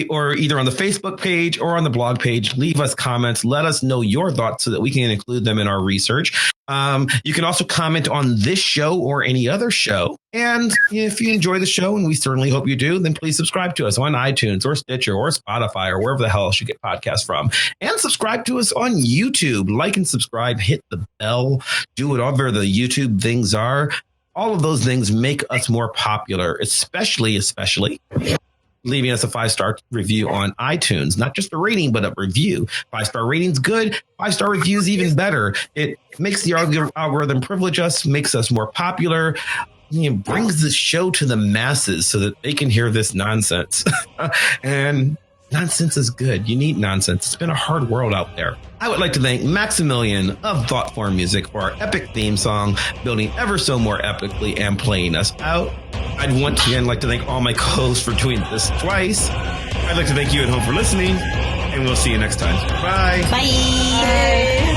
or either on the Facebook page or on the blog page. Leave us comments. Let us know your thoughts so that we can include them in our research. You can also comment on this show or any other show. And if you enjoy the show, and we certainly hope you do, then please subscribe to us on iTunes or Stitcher or Spotify or wherever the hell else you get podcasts from. And subscribe to us on YouTube. Like and subscribe, hit the bell, do whatever the YouTube things are. All of those things make us more popular, especially leaving us a 5-star review on iTunes. Not just a rating, but a review. 5-star rating's good. 5-star reviews even better. It makes the algorithm privilege us, makes us more popular. Brings the show to the masses so that they can hear this nonsense. And nonsense is good. You need nonsense. It's been a hard world out there. I would like to thank Maximilian of Thoughtform Music for our epic theme song, building ever so more epically and playing us out. I'd once again like to thank all my co-hosts for doing this twice. I'd like to thank you at home for listening, and we'll see you next time. Bye. Bye.